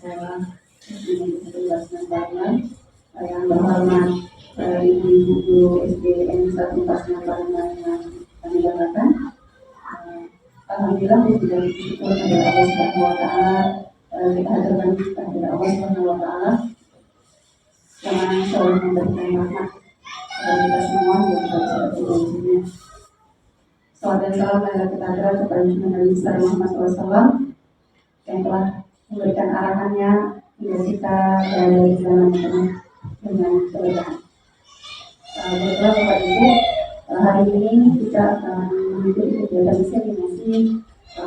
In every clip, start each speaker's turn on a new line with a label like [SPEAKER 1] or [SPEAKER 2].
[SPEAKER 1] dalam penjelasan yang berhormat Ibu Guru SDN 146 Palembang yang kami dapatkan. Alhamdulillah sudah bersyukur kepada Allah Subhanahu wa taala, kita haturkan kepada Allah Subhanahu wa taala yang selalu memberikan rahmat kepada kita semua yang bersedia. Salam dan salam kepada Nabi Muhammad SAW yang telah memberikan arahannya hingga kita berada di zaman penuh dengan keberkahan. Baiklah Bapak Ibu, hari ini kita akan mengikuti kegiatan sesi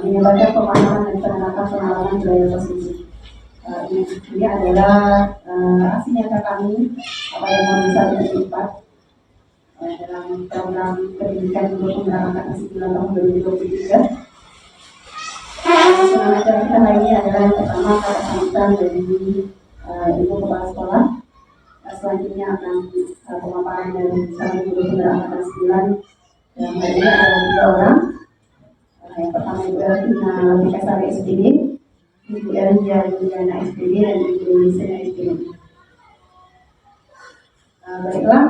[SPEAKER 1] menyebarkan pemahaman dan penerapan pengalaman budaya positif. Ini adalah aksi nyata kami pada Momen 1.4 dalam program pendidikan untuk penerapan aksi tahun 2023. Senang acara kita hari ini adalah yang pertama kata sambutan dari Ibu Kepala Sekolah. Selanjutnya akan pemaparan dari salah guru penerapan 9 yang hari ini adalah 3 orang. Yang pertama Ibu Elvina Pikasari SPD, Ibu Elia Juliana SPD, dan Ibu Lisena SPD. Baiklah,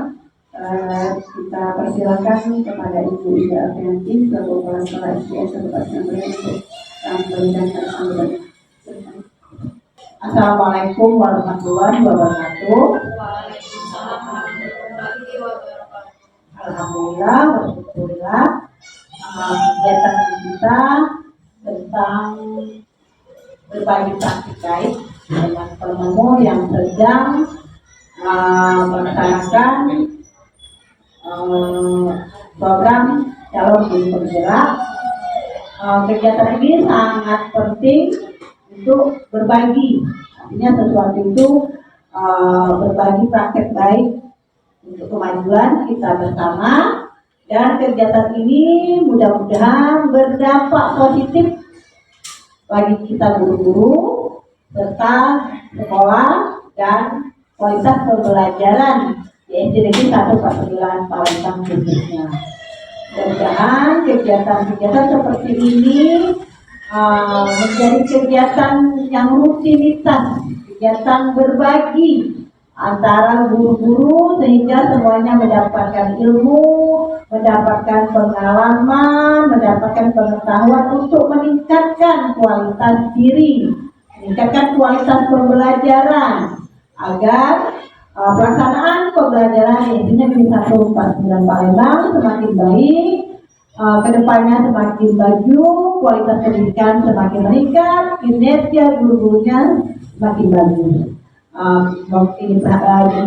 [SPEAKER 1] kita persilakan kepada Ibu Ida Afianti selaku Kepala Sekolah SDN 149 untuk memberikan sambutan.
[SPEAKER 2] Assalamualaikum warahmatullahi wabarakatuh. Alhamdulillah, alhamdulillah. Kegiatan kita tentang berbagi praktik baik dengan penemu yang sedang melaksanakan program calon guru penggerak. Kegiatan ini sangat penting untuk berbagi, artinya sesuatu itu berbagi praktek baik untuk kemajuan kita bersama, dan kegiatan ini mudah-mudahan berdampak positif bagi kita guru-guru serta sekolah dan kualitas pembelajaran di SD Negeri 149 Palembang khususnya. Mudah-mudahan kegiatan-kegiatan seperti ini menjadi kegiatan yang rutinitas, kegiatan berbagi antara guru-guru sehingga semuanya mendapatkan ilmu, mendapatkan pengalaman, mendapatkan pengetahuan untuk meningkatkan kualitas diri, meningkatkan kualitas pembelajaran agar pelaksanaan pembelajaran di Negeri 149 Palembang semakin baik, kedepannya semakin maju, kualitas pendidikan semakin meningkat, kinerja guru-gurunya semakin bagus.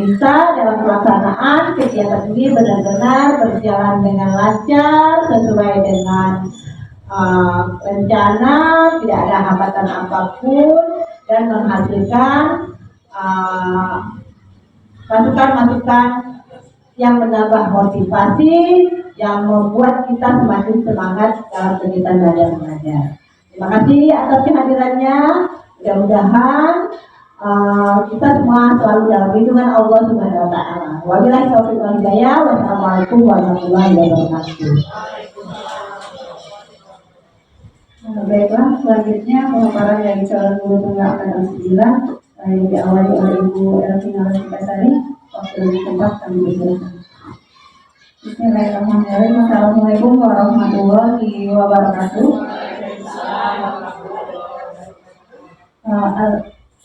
[SPEAKER 2] Bisa dalam pelaksanaan kegiatan ini benar-benar berjalan dengan lancar sesuai dengan rencana, tidak ada hambatan apapun, dan menghasilkan masukan-masukan yang menambah motivasi, yang membuat kita semakin semangat dalam kegiatan belajar mengajar. Terima kasih atas kehadirannya. Mudah-mudahan kita semua selalu dalam lindungan Allah Subhanahu wa taala. Wabillahi taufiq wal hidayah. Wassalamualaikum warahmatullahi wabarakatuh.
[SPEAKER 1] Baiklah, selanjutnya pemaparan dari calon guru penggerak angkatan 9 yang diawali oleh Ibu Elvina Pikasari. Waktu dan tempat kami berikan. Bismillahirrahmanirrahim. Assalamualaikum warahmatullahi wabarakatuh.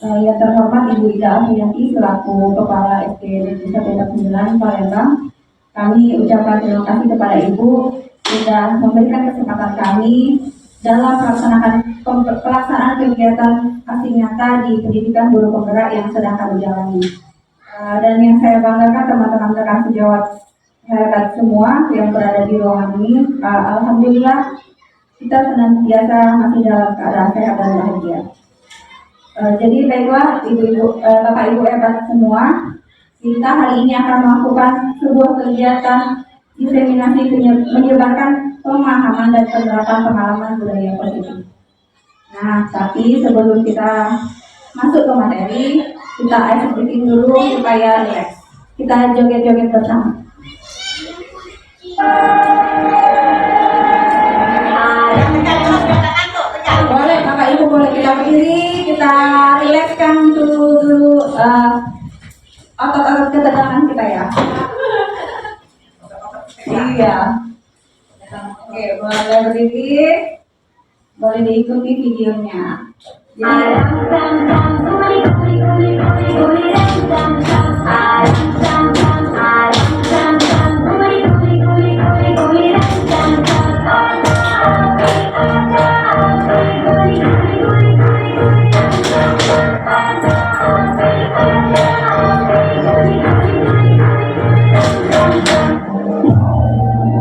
[SPEAKER 1] Yang terhormat Ibu Ida Afianti selaku Kepala SD Negeri 149 Palembang, kami ucapkan terima kasih kepada Ibu sudah memberikan kesempatan kami dalam pelaksanaan kegiatan aksi nyata di pendidikan guru penggerak yang sedang kami jalani. Dan yang saya banggakan teman-teman rekan sejawat hebat semua yang berada di ruangan ini, alhamdulillah kita senantiasa masih dalam keadaan sehat dan bahagia. Jadi baiklah ibu-ibu, bapak ibu hebat semua, kita hari ini akan melakukan sebuah kegiatan diseminasi menyebarkan pemahaman dan penerapan pengalaman budaya positif. Nah, tapi sebelum kita masuk ke materi, kita ice breathing dulu supaya relax. Kita joget-joget bersama. Boleh, Bapak Ibu boleh kita Kita berdiri, kita rilekskan dulu otot-otot ketegangan kita ya. Iya. Oke, boleh berdiri. Boleh diikuti videonya.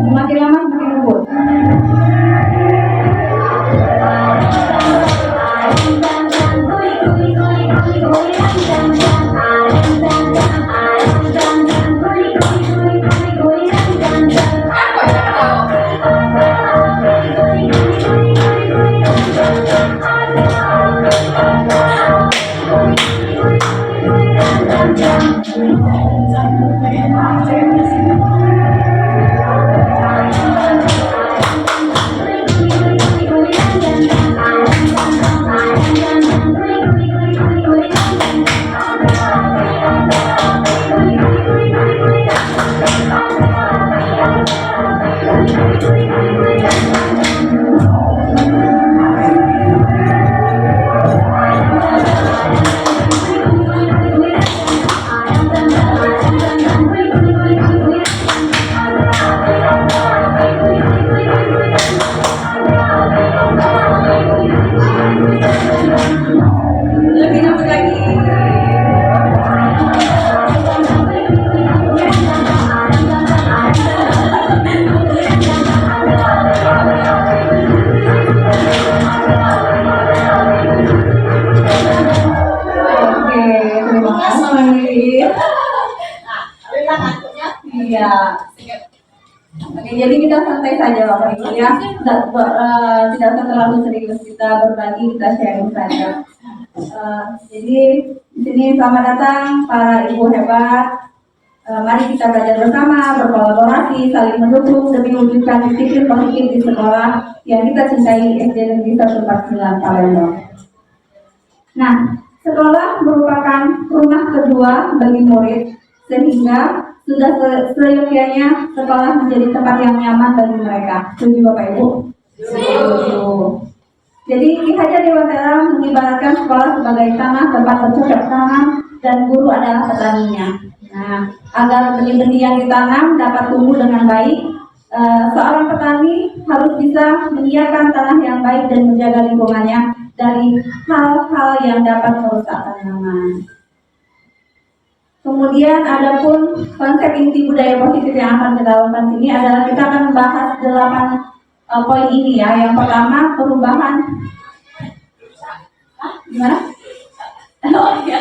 [SPEAKER 1] Semakin lama semakin lembut. Lebih lembut lagi. Oke, terima kasih. Iya. Oke, jadi kita santai saja Bapak Ibu ya, tidak usah terlalu serius, kita berbagi, kita sharing saja. Jadi di sini selamat datang para ibu hebat. Mari kita belajar bersama, berkolaborasi, saling mendukung demi mewujudkan disiplin positif di sekolah yang kita cintai SD Negeri 149 Palembang. Nah, sekolah merupakan rumah kedua bagi murid, sehingga sudah seyogyanya sekolah menjadi tempat yang nyaman bagi mereka. Setuju Bapak Ibu? Setuju. Jadi Ki Hajar Dewantara mengibaratkan sekolah sebagai tanah tempat bercocok tanam dan guru adalah petaninya. Nah, agar benih-benih yang ditanam dapat tumbuh dengan baik, seorang petani harus bisa menyiapkan tanah yang baik dan menjaga lingkungannya dari hal-hal yang dapat merusak tanaman. Kemudian ada pun konsep inti budaya positif yang akan kita lakukan sini adalah kita akan membahas 8 poin ini ya. Yang pertama perubahan. Gimana? Oh iya.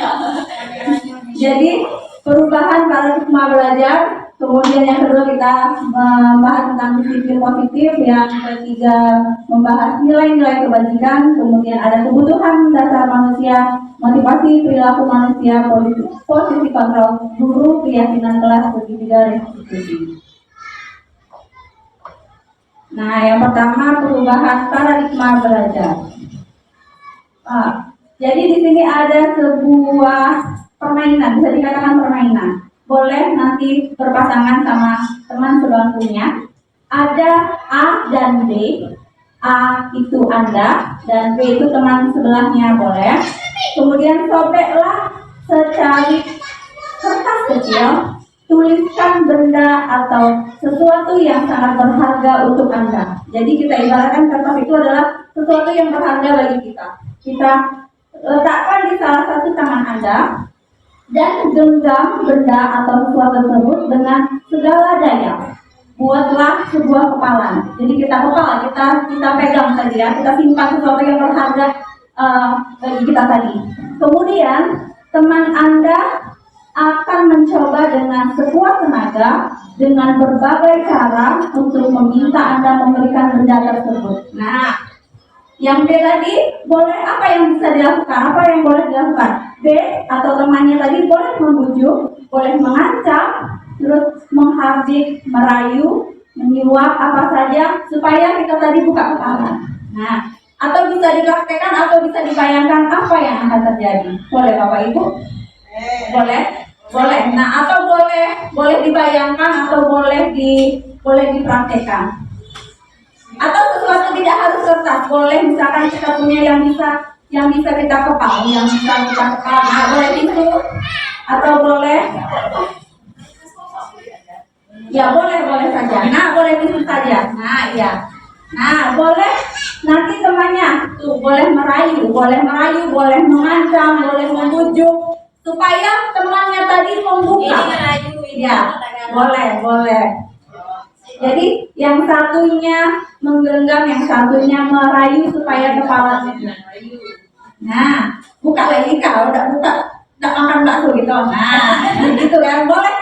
[SPEAKER 1] Jadi perubahan paradigma belajar. Kemudian yang kedua kita membahas tentang disiplin positif. Yang ketiga membahas nilai-nilai kebajikan. Kemudian ada kebutuhan dasar manusia, motivasi perilaku manusia, posisi kontrol guru, keyakinan kelas, ketiga restitusi. Nah, yang pertama perubahan paradigma belajar. Jadi di sini ada sebuah permainan, bisa dikatakan permainan. Boleh nanti berpasangan sama teman sebangkunya. Ada A dan B. A itu Anda dan B itu teman sebelahnya, boleh. Kemudian sobeklah secari kertas kecil, tuliskan benda atau sesuatu yang sangat berharga untuk Anda. Jadi kita ibaratkan kertas itu adalah sesuatu yang berharga bagi kita. Kita letakkan di salah satu tangan Anda dan genggam benda atau sesuatu tersebut dengan segala daya. Buatlah sebuah kepalan. Jadi kita pegang tadi ya, kita simpan sesuatu yang berharga bagi kita tadi. Kemudian teman Anda akan mencoba dengan sekuat tenaga dengan berbagai cara untuk meminta Anda memberikan benda tersebut. Nah, yang B tadi boleh apa yang bisa dilakukan? Apa yang boleh dilakukan? B atau temannya tadi boleh membujuk, boleh mengancam, terus menghardik, merayu, menyuap apa saja supaya kita tadi buka kepala. Nah, Atau bisa dipraktekkan atau bisa dibayangkan apa yang akan terjadi? Boleh Bapak Ibu? Boleh? Boleh. Nah, atau boleh dibayangkan atau boleh dipraktekkan. Atau sesuatu tidak harus kertas, boleh misalkan kita punya yang bisa kita kepal, yang bisa kita kepal. Nah, boleh itu atau boleh ya boleh saja. Nah, boleh itu saja. Nah, ya. Nah, boleh nanti temannya tuh boleh merayu, boleh mengancam, boleh membujuk supaya temannya tadi membuka. Ya, boleh. Jadi yang satunya menggenggam, yang satunya merayu supaya kepalanya. Nah, buka lagi kalau udah buka, udah makan bakso gitu. Nah, gitu kan boleh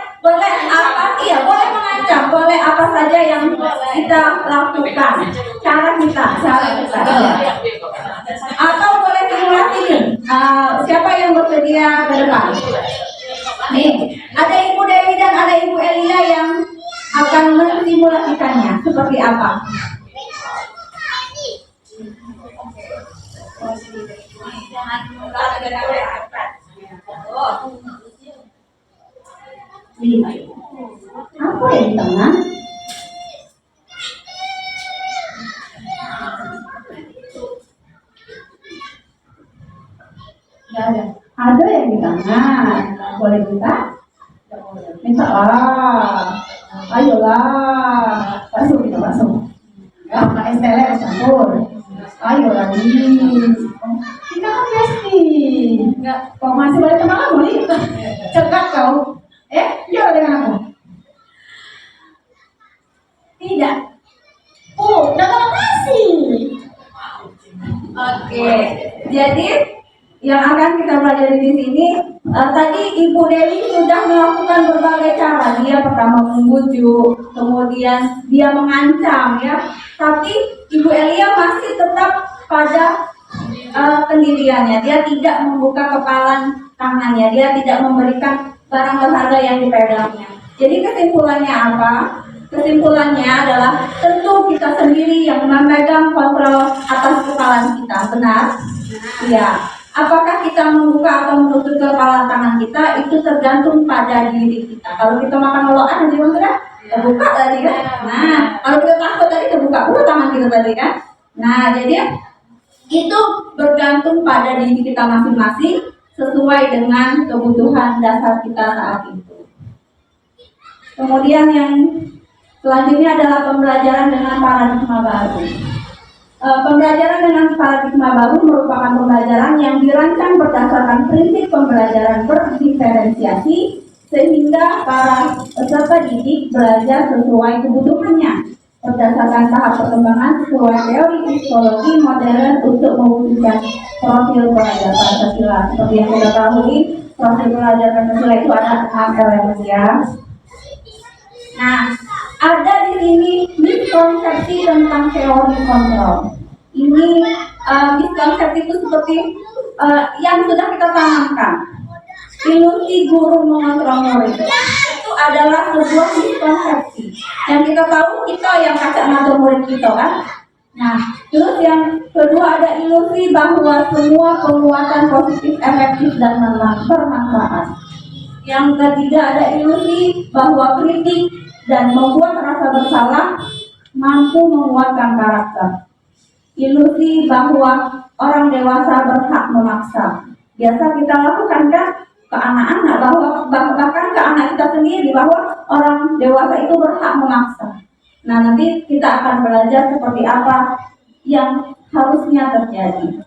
[SPEAKER 1] apa? Iya, boleh mengancam, boleh apa saja yang kita lakukan. Cara kita. Ya. Atau boleh simulasi nih. Siapa yang bersedia ke depan? Nih, ada Ibu Dewi dan ada Ibu Elia yang akan mensimulasikannya seperti apa? Apa yang di tengah? Gak ada. Ada yang di tengah. Boleh minta? Minta lah. Ayolah. Masuk kita masuk. Ya, pakai stele campur. Ayo lagi. Kita kan besti. Enggak, kau masih balik ke mana nih? Cekak kau. Iya dengan aku. Tidak. Oh, dapat masih. Oke. Jadi yang akan kita pelajari di sini tadi Ibu Dewi sudah melakukan berbagai cara. Dia pertama membujuk, kemudian dia mengancam ya. Tapi Ibu Elia masih tetap pada pendiriannya. Dia tidak membuka kepalan tangannya. Dia tidak memberikan barang berharga yang dipegangnya. Jadi kesimpulannya apa? Kesimpulannya adalah tentu kita sendiri yang memegang kontrol atas kepalan kita. Benar? Iya. Apakah kita membuka atau menutup kepala tangan kita itu tergantung pada diri kita. Kalau kita makan loloan nanti sudah terbuka tadi kan. Nah, kalau kita takut tadi terbuka pula tangan kita tadi kan. Nah, jadi itu bergantung pada diri kita masing-masing sesuai dengan kebutuhan dasar kita saat itu. Kemudian yang selanjutnya adalah pembelajaran dengan paradigma baru. Pembelajaran dengan paradigma baru merupakan pembelajaran yang dirancang berdasarkan prinsip pembelajaran berdiferensiasi sehingga para peserta didik belajar sesuai kebutuhannya berdasarkan tahap perkembangan sesuai teori psikologi modern untuk mewujudkan profil pelajar Pancasila. Seperti yang kita ketahui, profil pelajar Pancasila itu ada 6 elemen ya. Nah, ada di sini miskonsepsi tentang teori kontrol. Ini miskonsepsi itu seperti yang sudah kita tanamkan. Ilusi guru mengontrol murid itu adalah sebuah miskonsepsi. Yang kita tahu kita yang kacak ngatur murid kita kan. Nah, terus yang kedua ada ilusi bahwa semua penguatan positif, efektif dan bermanfaat. Yang ketiga ada ilusi bahwa kritik dan membuat rasa bersalah mampu menguatkan karakter. Ilusi bahwa orang dewasa berhak memaksa. Biasa kita lakukan kan ke anak-anak, bahkan ke anak kita sendiri, bahwa orang dewasa itu berhak memaksa. Nah, nanti kita akan belajar seperti apa yang harusnya terjadi.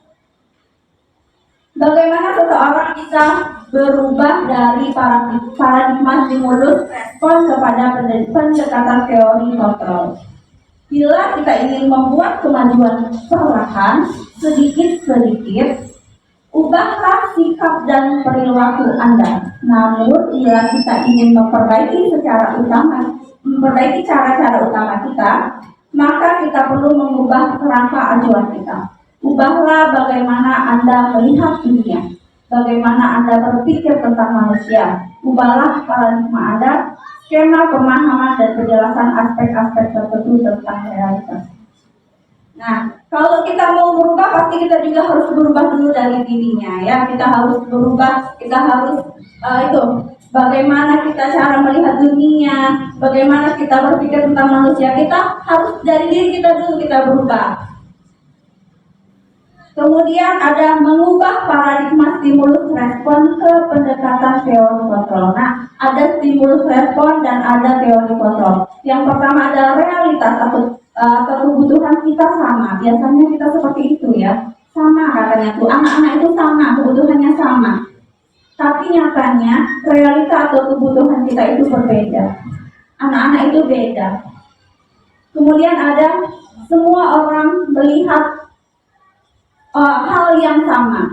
[SPEAKER 1] Bagaimana seseorang bisa berubah dari paradigma stimulus respon kepada pendekatan teori kontrol. Bila kita ingin membuat kemajuan perlahan, sedikit-sedikit, ubahlah sikap dan perilaku Anda. Namun, bila kita ingin memperbaiki cara-cara utama kita, maka kita perlu mengubah kerangka acuan kita. Ubahlah bagaimana Anda melihat dunia, bagaimana Anda berpikir tentang manusia. Ubahlah paradigma Anda, skema pemahaman dan penjelasan aspek-aspek tertentu tentang realitas. Nah, kalau kita mau berubah, pasti kita juga harus berubah dulu dari dirinya, ya. Kita harus berubah, kita harus itu bagaimana kita cara melihat dunia, bagaimana kita berpikir tentang manusia. Kita harus dari diri kita dulu kita berubah. Kemudian ada mengubah paradigma stimulus respon ke pendekatan teori kontrol. Nah, ada stimulus respon dan ada teori kontrol. Yang pertama adalah realitas atau kebutuhan kita sama. Biasanya kita seperti itu, ya. Sama katanya tuh, anak-anak itu sama, kebutuhannya sama. Tapi nyatanya realita atau kebutuhan kita itu berbeda. Anak-anak itu beda. Kemudian ada semua orang melihat hal yang sama.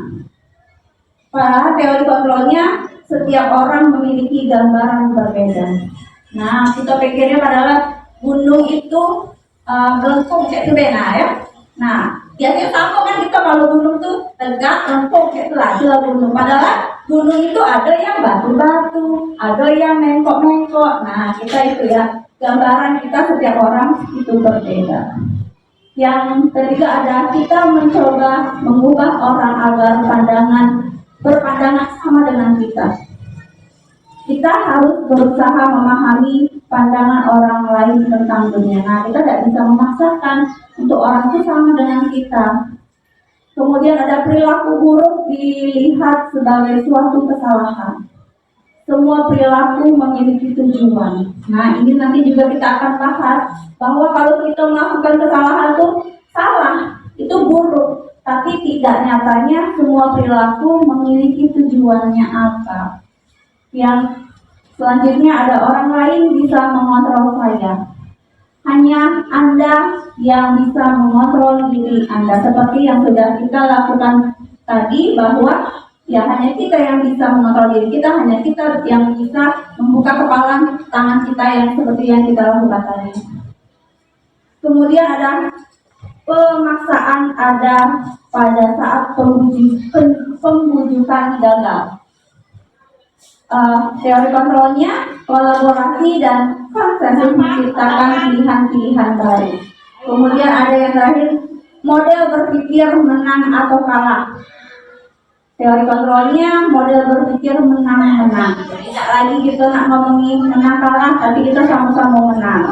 [SPEAKER 1] Pada teori kontrolnya, setiap orang memiliki gambaran berbeda. Nah, kita pikirnya padahal gunung itu melengkung kayak itu benar, ya. Nah, biasanya sama kan kita kalau gunung tuh tegak, melengkung kayak itulah gunung. Padahal gunung itu ada yang batu-batu, ada yang mengkok-mengkok. Nah, kita itu, ya, gambaran kita setiap orang itu berbeda. Yang ketiga ada kita mencoba mengubah orang agar berpandangan sama dengan kita. Kita harus berusaha memahami pandangan orang lain tentang dunia. Nah, kita tidak bisa memaksakan untuk orang itu sama dengan kita. Kemudian ada perilaku buruk dilihat sebagai suatu kesalahan. Semua perilaku memiliki tujuan. Nah, ini nanti juga kita akan bahas bahwa kalau kita melakukan kesalahan itu salah, itu buruk. Tapi tidak nyatanya semua perilaku memiliki tujuannya apa. Yang selanjutnya ada orang lain bisa mengontrol saya. Hanya Anda yang bisa mengontrol diri Anda. Seperti yang sudah kita lakukan tadi bahwa ya hanya kita yang bisa mengontrol diri kita, hanya kita yang bisa membuka kepala tangan kita yang seperti yang kita lakukan tadi. Kemudian ada pemaksaan ada pada saat pembujukan gagal. Teori kontrolnya kolaborasi dan konsensus menciptakan pilihan-pilihan baru. Kemudian ada yang terakhir model berpikir menang atau kalah. Teori kontrolnya model berpikir menang-menang. Tidak lagi kita nak ngomongin menang kalah, tapi kita sama-sama menang.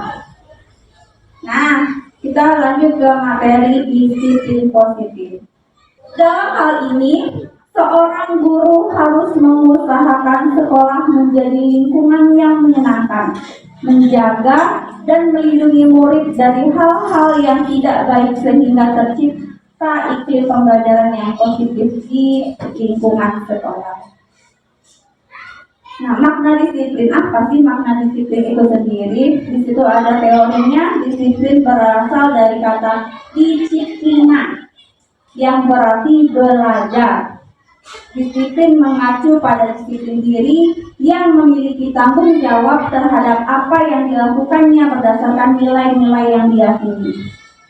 [SPEAKER 1] Nah, kita lanjut ke materi disiplin positif. Dalam hal ini, seorang guru harus mengusahakan sekolah menjadi lingkungan yang menyenangkan, menjaga dan melindungi murid dari hal-hal yang tidak baik sehingga tercipta iklim pembelajaran yang positif di lingkungan sekolah. Nah, makna disiplin, apa sih makna disiplin itu sendiri? Di situ ada teorinya. Disiplin berasal dari kata disiplina yang berarti belajar. Disiplin mengacu pada disiplin diri yang memiliki tanggung jawab terhadap apa yang dilakukannya berdasarkan nilai-nilai yang diyakini.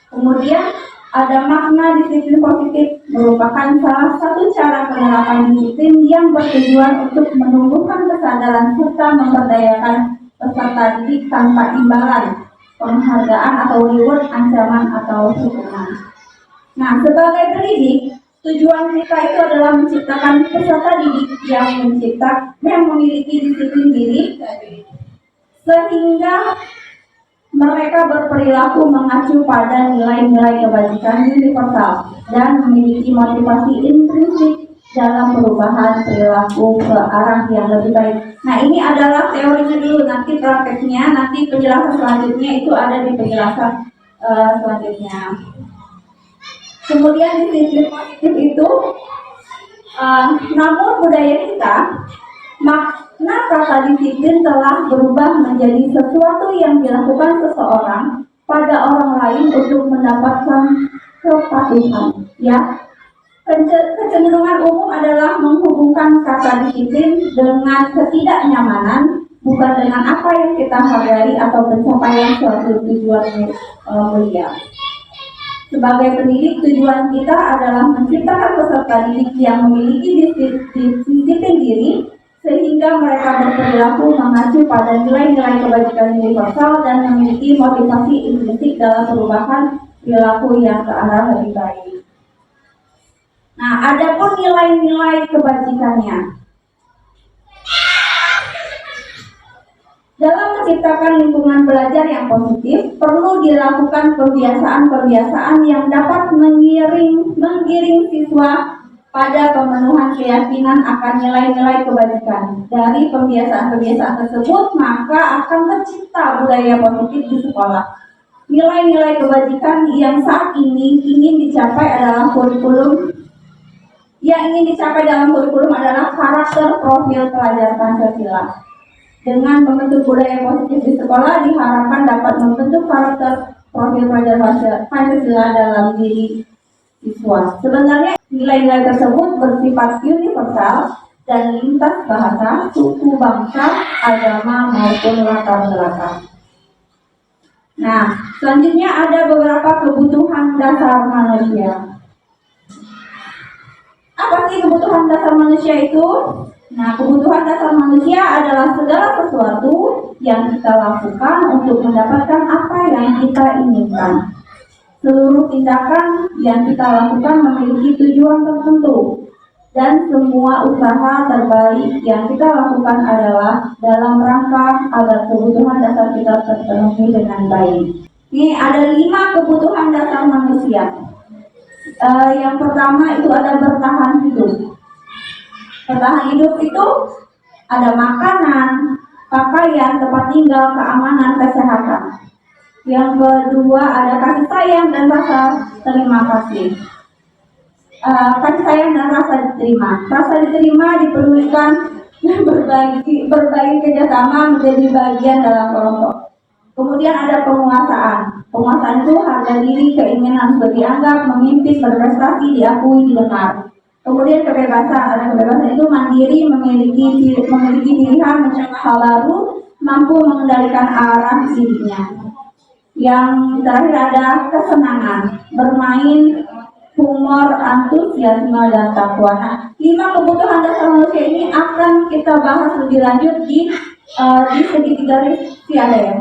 [SPEAKER 1] Kemudian ada makna disiplin positif, merupakan salah satu cara penerapan disiplin yang bertujuan untuk menumbuhkan kesadaran serta memberdayakan peserta didik tanpa imbalan, penghargaan atau reward, ancaman atau hukuman. Nah, sebagai pendidik, tujuan kita itu adalah menciptakan peserta didik yang memiliki disiplin diri, sehingga mereka berperilaku mengacu pada nilai-nilai kebajikan universal dan memiliki motivasi intrinsik dalam perubahan perilaku ke arah yang lebih baik. Nah, ini adalah teorinya dulu, nanti prakteknya, nanti penjelasan selanjutnya itu ada di penjelasan selanjutnya. Kemudian disiplin positif itu, namun budaya kita, makna kata disiplin telah berubah menjadi sesuatu yang dilakukan seseorang pada orang lain untuk mendapatkan kepatuhan. Ya, kecenderungan umum adalah menghubungkan kata disiplin dengan ketidaknyamanan, bukan dengan apa yang kita hargai atau pencapaian suatu tujuan mulia. Sebagai pendidik, tujuan kita adalah menciptakan peserta didik yang memiliki disiplin diri, sehingga mereka berperilaku mengacu pada nilai-nilai kebajikan universal dan memiliki motivasi intrinsik dalam perubahan perilaku yang ke arah lebih baik. Nah, adapun nilai-nilai kebajikannya. Dalam menciptakan lingkungan belajar yang positif, perlu dilakukan kebiasaan-kebiasaan yang dapat menggiring siswa pada pemenuhan keyakinan akan nilai-nilai kebajikan. Dari kebiasaan-kebiasaan tersebut, maka akan tercipta budaya positif di sekolah. Nilai-nilai kebajikan yang saat ini ingin dicapai adalah dalam kurikulum adalah karakter profil pelajar Pancasila. Dengan membentuk budaya positif di sekolah diharapkan dapat membentuk karakter profil pelajar Pancasila dalam diri siswa. Sebenarnya nilai-nilai tersebut bersifat universal dan lintas bahasa, suku, bangsa, agama maupun latar belakang. Nah, selanjutnya ada beberapa kebutuhan dasar manusia. Apa sih kebutuhan dasar manusia itu? Nah, kebutuhan dasar manusia adalah segala sesuatu yang kita lakukan untuk mendapatkan apa yang kita inginkan. Seluruh tindakan yang kita lakukan memiliki tujuan tertentu, dan semua usaha terbaik yang kita lakukan adalah dalam rangka agar kebutuhan dasar kita terpenuhi dengan baik. Ini ada 5 kebutuhan dasar manusia. Yang pertama itu ada bertahan hidup. Bertahan hidup itu ada makanan, pakaian, tempat tinggal, keamanan, kesehatan. Yang kedua ada kasih sayang dan rasa terima kasih. Kasih sayang dan rasa diterima. Rasa diterima diperlukan berbagi kerjasama menjadi bagian dalam kelompok. Kemudian ada penguasaan. Penguasaan itu harga diri, keinginan untuk dianggap, memimpin, berprestasi, diakui, didengar. Kemudian kebebasan itu mandiri, memiliki pilihan, mencoba hal baru, mampu mengendalikan arah dirinya. Yang terakhir ada kesenangan, bermain, humor, antusiasme, dan takwa. Nah, 5 kebutuhan dasar manusia ini akan kita bahas lebih lanjut di segitiga ada ya.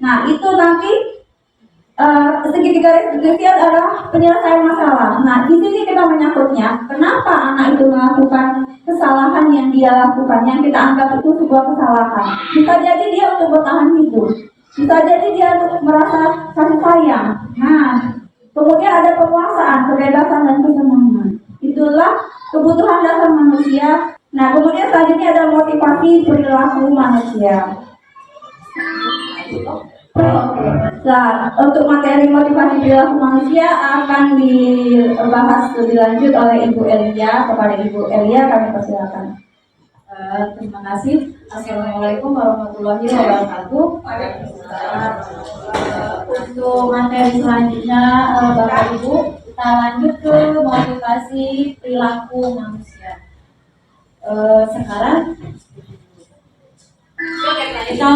[SPEAKER 1] Nah, itu nanti segitiga restriksi adalah penyelesaian masalah. Nah, di sini kita menyangkutnya, kenapa anak itu melakukan kesalahan yang dia lakukan, yang kita anggap itu sebuah kesalahan. Bisa jadi dia untuk bertahan hidup, bisa jadi dia untuk merasa kasih sayang. Nah, kemudian ada penguasaan, kebebasan, dan kesenangan. Itulah kebutuhan dasar manusia. Nah, kemudian selanjutnya ada motivasi perilaku manusia. Nah, untuk materi motivasi perilaku manusia akan dibahas lebih lanjut oleh Ibu Elia. Kepada Ibu Elia kami persilakan.
[SPEAKER 3] Terima kasih. Assalamualaikum warahmatullahi wabarakatuh. Untuk materi selanjutnya, Bapak Ibu, kita lanjut ke motivasi perilaku manusia. Sekarang kita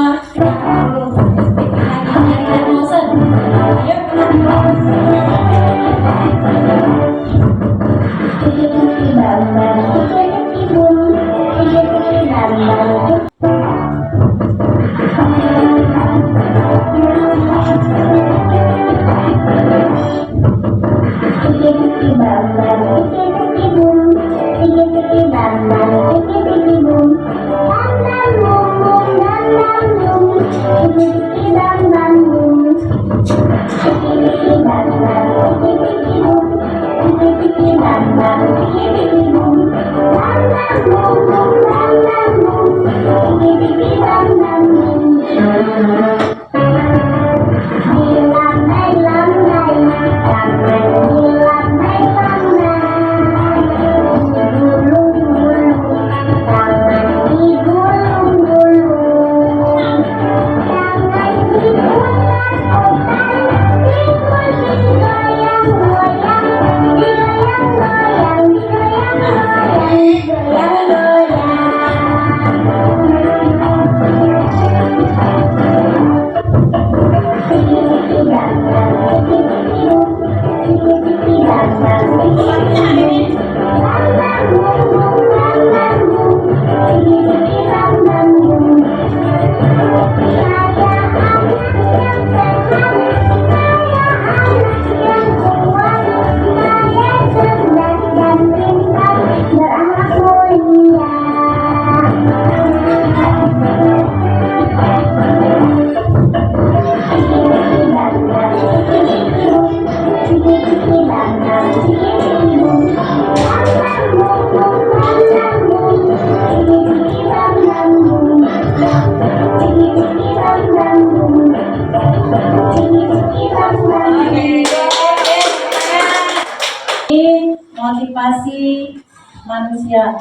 [SPEAKER 3] manusia.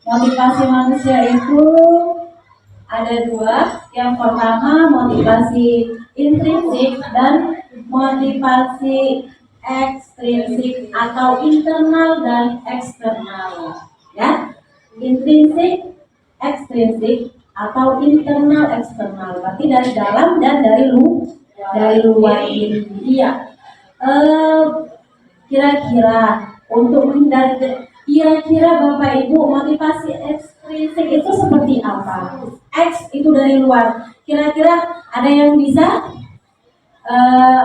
[SPEAKER 3] Motivasi manusia itu ada dua. Yang pertama motivasi intrinsik dan motivasi ekstrinsik atau internal dan eksternal. Ya, intrinsik, ekstrinsik atau internal eksternal. Berarti dari dalam dan dari luar diri dia. Kira-kira untuk menghindari, kira-kira Bapak Ibu motivasi ekstrinsik itu seperti apa? X itu dari luar. Kira-kira ada yang bisa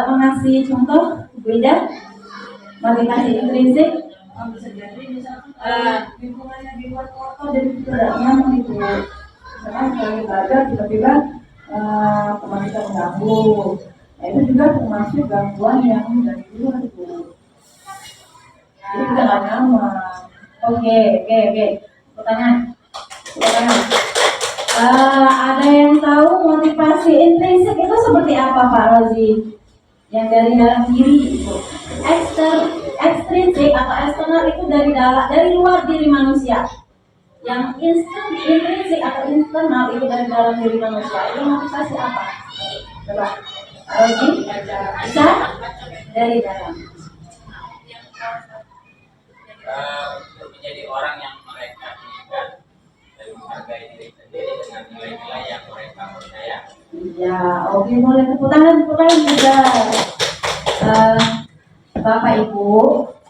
[SPEAKER 3] mengasih contoh beda motivasi intrinsik?
[SPEAKER 1] Bisa jadi misalkan lingkungannya dibuat kotor dan tidak nyaman itu. Misalkan lagi belajar tiba-tiba teman kita mengganggu. Nah, itu juga termasuk gangguan yang dari luar itu. Jadi kita nggak nyaman.
[SPEAKER 3] Oke. Pertanyaan. Ada yang tahu motivasi intrinsik itu seperti apa, Pak Rozi? Yang dari dalam diri itu. Ekstrinsik atau eksternal itu dari luar diri manusia. Yang intrinsik atau internal itu dari dalam diri manusia. Itu motivasi apa? Coba, Pak Rozi, bisa dari dalam.
[SPEAKER 4] Untuk menjadi orang yang mereka inginkan dan menghargai diri sendiri dengan nilai-nilai yang mereka percaya.
[SPEAKER 3] Ya, oke, boleh tepuk tangan juga. Bapak Ibu,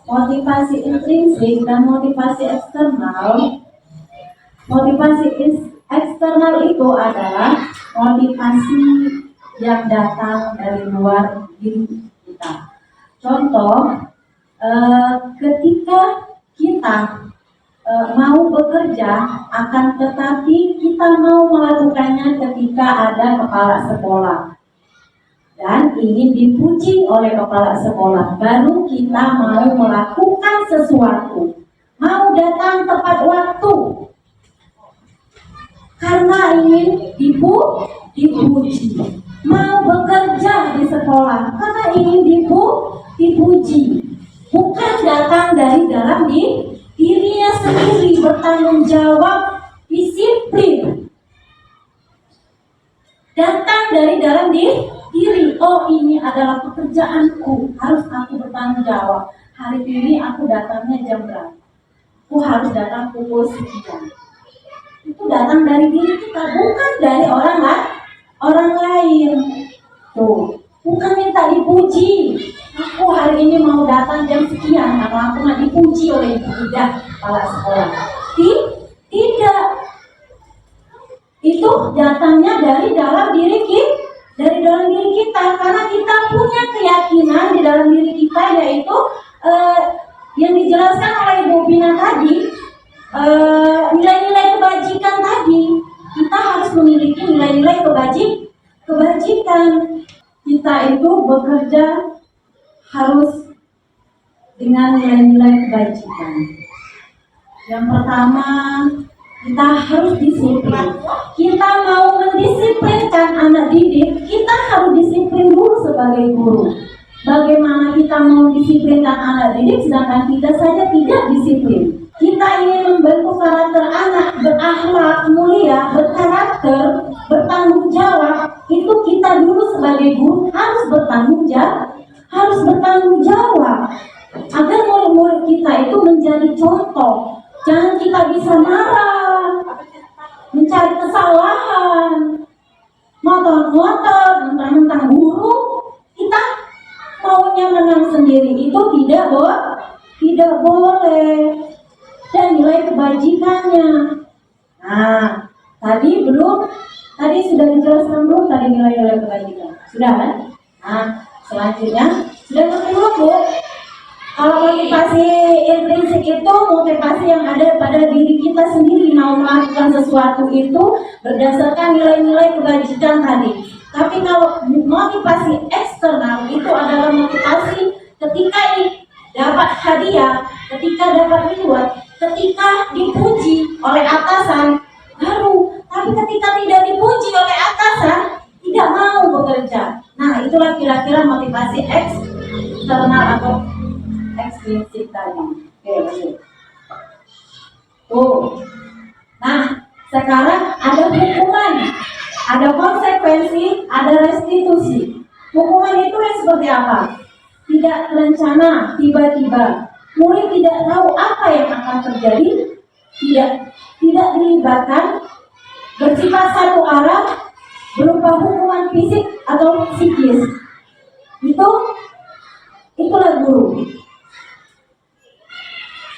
[SPEAKER 3] motivasi intrinsik dan motivasi eksternal. Motivasi eksternal itu adalah motivasi yang datang dari luar diri kita. Contoh, ketika kita mau bekerja, akan tetapi kita mau melakukannya ketika ada kepala sekolah dan ingin dipuji oleh kepala sekolah, baru kita mau melakukan sesuatu, mau datang tepat waktu karena ingin dipuji, mau bekerja di sekolah karena ingin dipuji, bukan datang dari dalam dirinya sendiri, bertanggung jawab, disiplin, datang dari dalam diri. Oh, ini adalah pekerjaanku, harus aku bertanggung jawab. Hari ini aku datangnya jam berapa? Aku harus datang pukul sekian. Itu datang dari diri kita, bukan dari orang lain. Tuh, bukan minta dipuji. Aku hari ini mau datang jam sekian karena aku nggak dipuji oleh ibu kepala sekolah. Tidak. Itu datangnya dari dalam diri kita, karena kita punya keyakinan di dalam diri kita, yaitu yang dijelaskan oleh Ibu Bina tadi, nilai-nilai kebajikan tadi. Kita harus memiliki nilai-nilai kebajikan. Kita itu bekerja harus dengan nilai-nilai kebajikan. Yang pertama, kita harus disiplin. Kita mau mendisiplinkan anak didik, kita harus disiplin dulu sebagai guru. Bagaimana kita mau disiplinkan anak didik sedangkan kita saja tidak disiplin? Kita ingin membentuk karakter anak berakhlak mulia, berkarakter, bertanggung jawab. Itu kita dulu sebagai guru harus bertanggung jawab agar murid-murid kita itu menjadi contoh. Jangan kita bisa marah, mencari kesalahan, ngotot-ngotot, mentang-mentang guru, kita maunya menang sendiri, itu tidak boleh. Dan nilai kebajikannya. Nah, tadi sudah dijelaskan belum tadi nilai-nilai kebajikan? Sudah kan? Nah, selanjutnya sudah ngerti belum, Bu? Kalau motivasi intrinsik itu motivasi yang ada pada diri kita sendiri, mau melakukan sesuatu itu berdasarkan nilai-nilai kebajikan tadi. Tapi kalau motivasi eksternal itu adalah motivasi ketika dapat hadiah, ketika dapat reward, ketika dipuji oleh atasan, baru. Tapi ketika tidak dipuji oleh atasan, tidak mau bekerja. Nah, itulah kira-kira motivasi eksternal atau ekstrinsik tadi. Oke, lanjut. Sekarang ada hukuman, ada konsekuensi, ada restitusi. Hukuman itu yang seperti apa? Tidak terencana, tiba-tiba. Murid tidak tahu apa yang akan terjadi, tidak dilibatkan, bersifat satu arah, berupa hukuman fisik atau psikis. Itulah guru.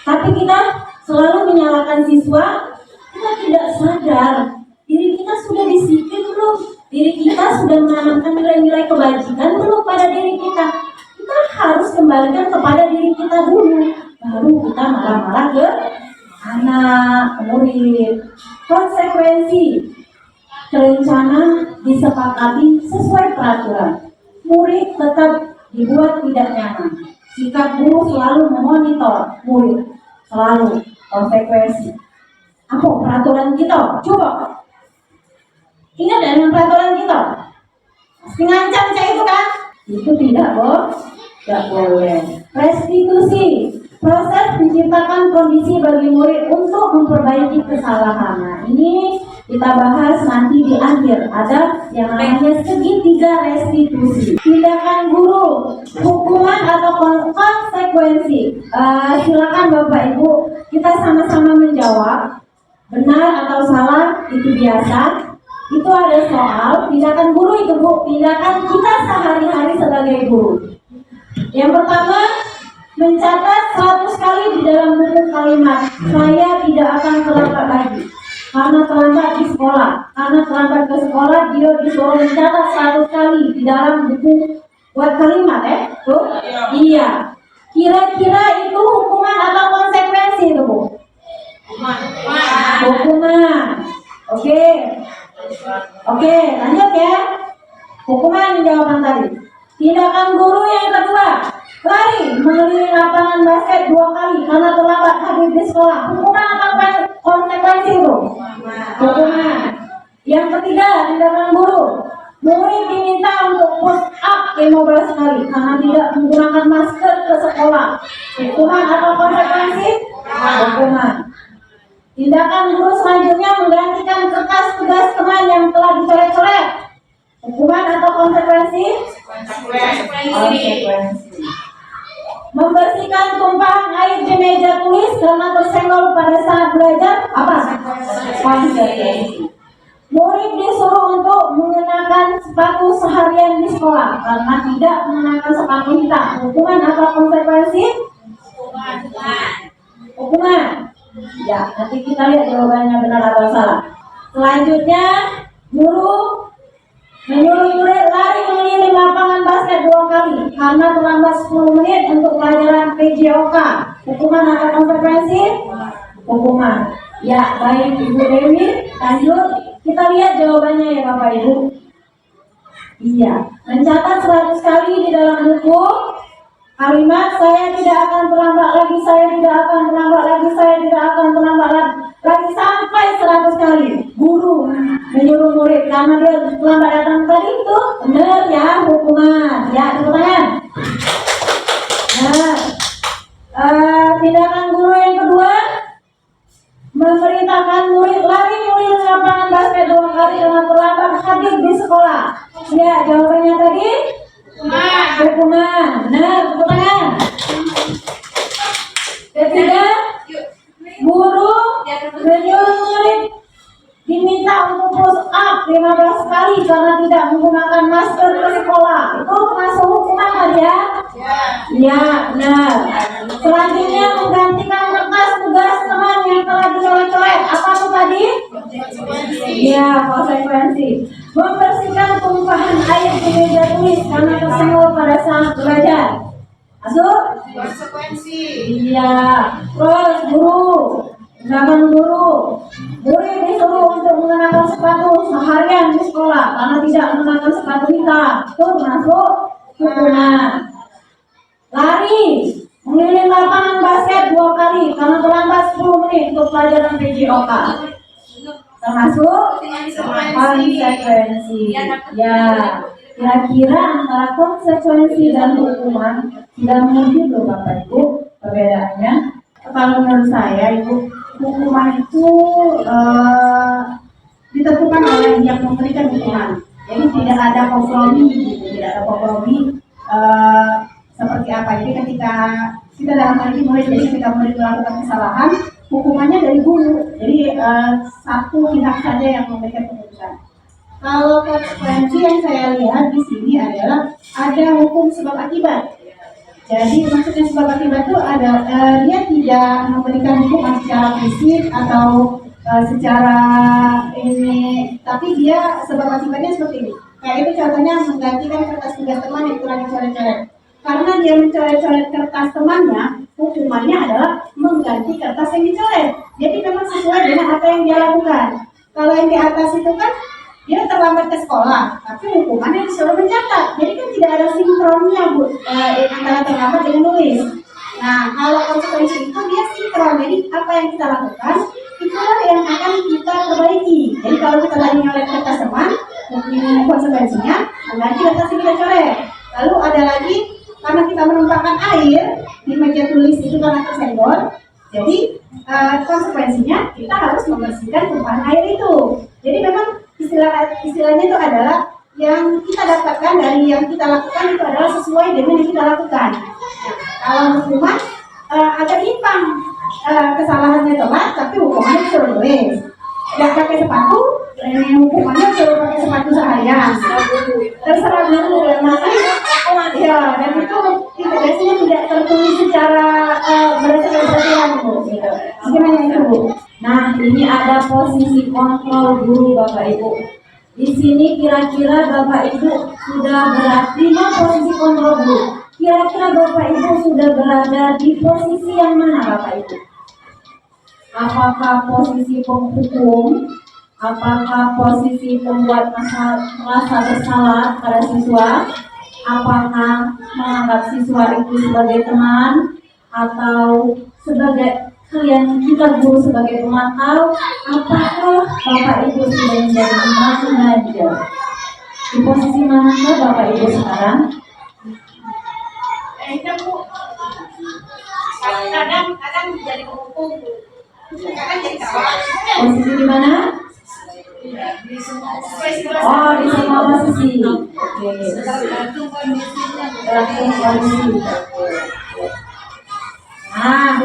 [SPEAKER 3] Tapi kita selalu menyalahkan siswa. Kita tidak sadar diri kita sudah disiplin belum, diri kita sudah menanamkan nilai-nilai kebajikan belum pada diri kita. Kita harus kembalikan kepada diri kita dulu, baru kita marah-marah ke anak, murid. Konsekuensi terencana, disepakati sesuai peraturan. Murid tetap dibuat tidak nyaman. Sikap guru selalu memonitor murid, selalu konsekuensi. Apa peraturan kita? Coba ingat dengan peraturan kita. Ngancam saya itu kan? Itu tidak boleh. Restitusi, proses menciptakan kondisi bagi murid untuk memperbaiki kesalahan. Nah, ini kita bahas nanti di akhir. Ada yang namanya segitiga restitusi. Tindakan guru, hukuman atau konsekuensi. Silakan Bapak Ibu, kita sama-sama menjawab. Benar atau salah itu biasa. Itu ada soal tindakan guru itu Bu, tindakan kita sehari-hari sebagai guru. Yang pertama, mencatat 100 kali di dalam buku kalimat, saya tidak akan terlambat lagi. Karena terlambat di sekolah, karena terlambat ke sekolah, dia disuruh mencatat 100 kali di dalam buku buat kalimat, tuh? Iya. Kira-kira itu hukuman atau konsekuensi itu Bu? Hukuman. Oke, lanjut ya. Hukuman jawaban tadi. Tindakan guru yang kedua, lari mengelilingi lapangan basket 2 kali karena terlambat hadir di sekolah. Hukuman atau konsekuensi itu? Hukuman. Yang ketiga, tindakan guru, murid diminta untuk push up 15 kali karena tidak menggunakan masker ke sekolah. Hukuman atau konsekuensi? Hukuman. Tindakan guru selanjutnya menggantikan kertas tugas teman yang telah dicoret-coret. Hukuman atau konsekuensi? Konsekuensi. Membersihkan tumpahan air di meja tulis karena tersenggol pada saat belajar. Apa? Konsekuensi. Murid disuruh untuk mengenakan sepatu seharian di sekolah karena tidak mengenakan sepatu hitam. Hukuman atau konsekuensi? Hukuman. Ya, nanti kita lihat jawabannya benar atau salah. Selanjutnya, guru menyuruh murid lari mengelilingi lapangan basket 2 kali karena terlambat 10 menit untuk pelajaran PJOK. Hukuman atau konsekuensi? Hukuman. Ya, baik Ibu Dewi, lanjut. Kita lihat jawabannya ya Bapak Ibu. Iya, mencatat 100 kali di dalam buku kalimat saya tidak akan terlambat lagi, saya tidak akan terlambat lagi, saya tidak akan terlambat lagi sampai 100 kali. Guru menyuruh murid karena dia terlambat datang tadi itu benar ya, hukuman. Ya, tepuk tangan. Nah, tindakan guru yang kedua, memerintahkan murid lari mengelilingi lapangan basket 2 kali dengan terlambat hadir di sekolah. Ya, jawabannya tadi hukuman. Benar, tepuk tangan. Ketiga, guru menyuruh murid diminta untuk push up 15 kali karena tidak menggunakan masker ke sekolah. Itu termasuk hukuman tadi ya? Ya, benar. Selanjutnya menggantikan kertas tugas teman yang telah dicoret-coret. Apa itu tadi? Ya, konsekuensi. Membersihkan tumpahan air di meja tulis karena tersenggol pada saat belajar. Masuk?
[SPEAKER 5] Konsekuensi.
[SPEAKER 3] Iya. Terus guru, tindakan guru, murid disuruh untuk mengenakan sepatu seharian di sekolah karena tidak mengenakan sepatu hitam. Itu termasuk hukuman. Lari mengelilingi lapangan basket 2 kali karena terlambat 10 menit untuk pelajaran PJOK. Termasuk konsekuensi. Ya, kira-kira antara konsekuensi dan hukuman sudah mengerti belum Bapak Ibu perbedaannya? Kalau menurut saya Ibu, hukuman itu
[SPEAKER 2] oleh yang memberikan hukuman. Jadi tidak ada kompromi, gitu. Tidak ada kompromi seperti apa. Jadi ketika kita dalam hal ini murid, jadi ketika murid melakukan kesalahan, hukumannya dari guru. Jadi satu pihak saja yang memberikan keputusan. Kalau konsekuensi yang saya lihat di sini adalah ada hukum sebab akibat. Jadi maksudnya sebab akibat itu ada dia tidak memberikan hukuman secara fisik atau secara ini, tapi dia sebab akibatnya seperti ini. Kayak itu contohnya menggantikan kertas tugas teman yang kurang dicoret-coret. Karena dia mencoret-coret kertas temannya, hukumannya adalah mengganti kertas yang dicoret. Jadi memang sesuai dengan apa yang dia lakukan. Kalau yang di atas itu kan dia terlambat ke sekolah, tapi hukumannya disuruh mencatat. Jadi kan tidak ada sinkronnya, Bu, antara terlambat dengan nulis. Nah, kalau konsekuensi itu dia sinkron. Jadi apa yang kita lakukan, itulah yang akan kita perbaiki. Jadi kalau kita lagi nyoret kertas teman, mungkin konsekuensinya mengganti kertas yang kita coret. Lalu ada lagi, karena kita menumpahkan air di meja tulis itu karena tersenggol, jadi konsekuensinya kita harus membersihkan tumpahan air itu. Jadi memang istilahnya itu adalah yang kita dapatkan dari yang kita lakukan itu adalah sesuai dengan yang kita lakukan. Nah, kalau hukuman agak timpang, kesalahannya telat tapi hukumannya disuruh nulis. Tidak pakai sepatu, hukumannya disuruh pakai sepatu seharian. Terserah guru, ya, dan itu biasanya tidak tertulis secara berdasarkan peraturan, Bu. Gimana itu, Bu?
[SPEAKER 3] Nah, ini ada posisi kontrol guru Bapak Ibu. Di sini kira-kira Bapak Ibu sudah berada di posisi kontrol guru. Kira-kira Bapak Ibu sudah berada di posisi yang mana Bapak Ibu? Apakah posisi penghukum? Apakah posisi pembuat merasa bersalah pada siswa? Apakah menganggap siswa itu sebagai teman? Atau sebagai kalian kita guru sebagai pemantau? Apakah Bapak Ibu sudah menjadi manajer? Di posisi manakah Bapak Ibu sekarang?
[SPEAKER 2] Kadang jadi penghukum, kadang jadi kawan.
[SPEAKER 3] Posisi di mana? Oh, di semua posisi. Oke. Tergantung kondisi. Nah,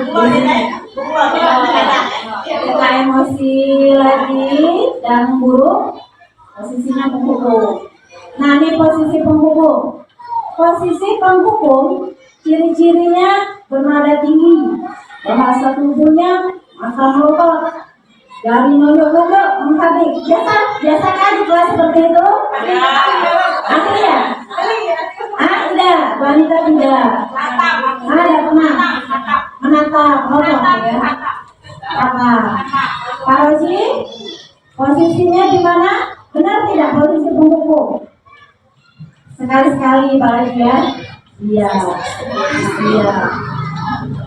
[SPEAKER 3] kita emosi lagi dan buruk, posisinya penghukum. Nah, ini posisi penghukum. Posisi penghukum, ciri-cirinya bernada tinggi, bahasa tubuhnya masa melotot, dari nunduk-nunduk menghabis. Biasa kan di kelas seperti itu? Ada ya? Tidak, wanita tidak. Ada pernah menatap, ya. Apa? Pak Rosi, posisinya di mana? Benar tidak posisi penghukum? Sekali-sekali Pak Rosi ya. Iya.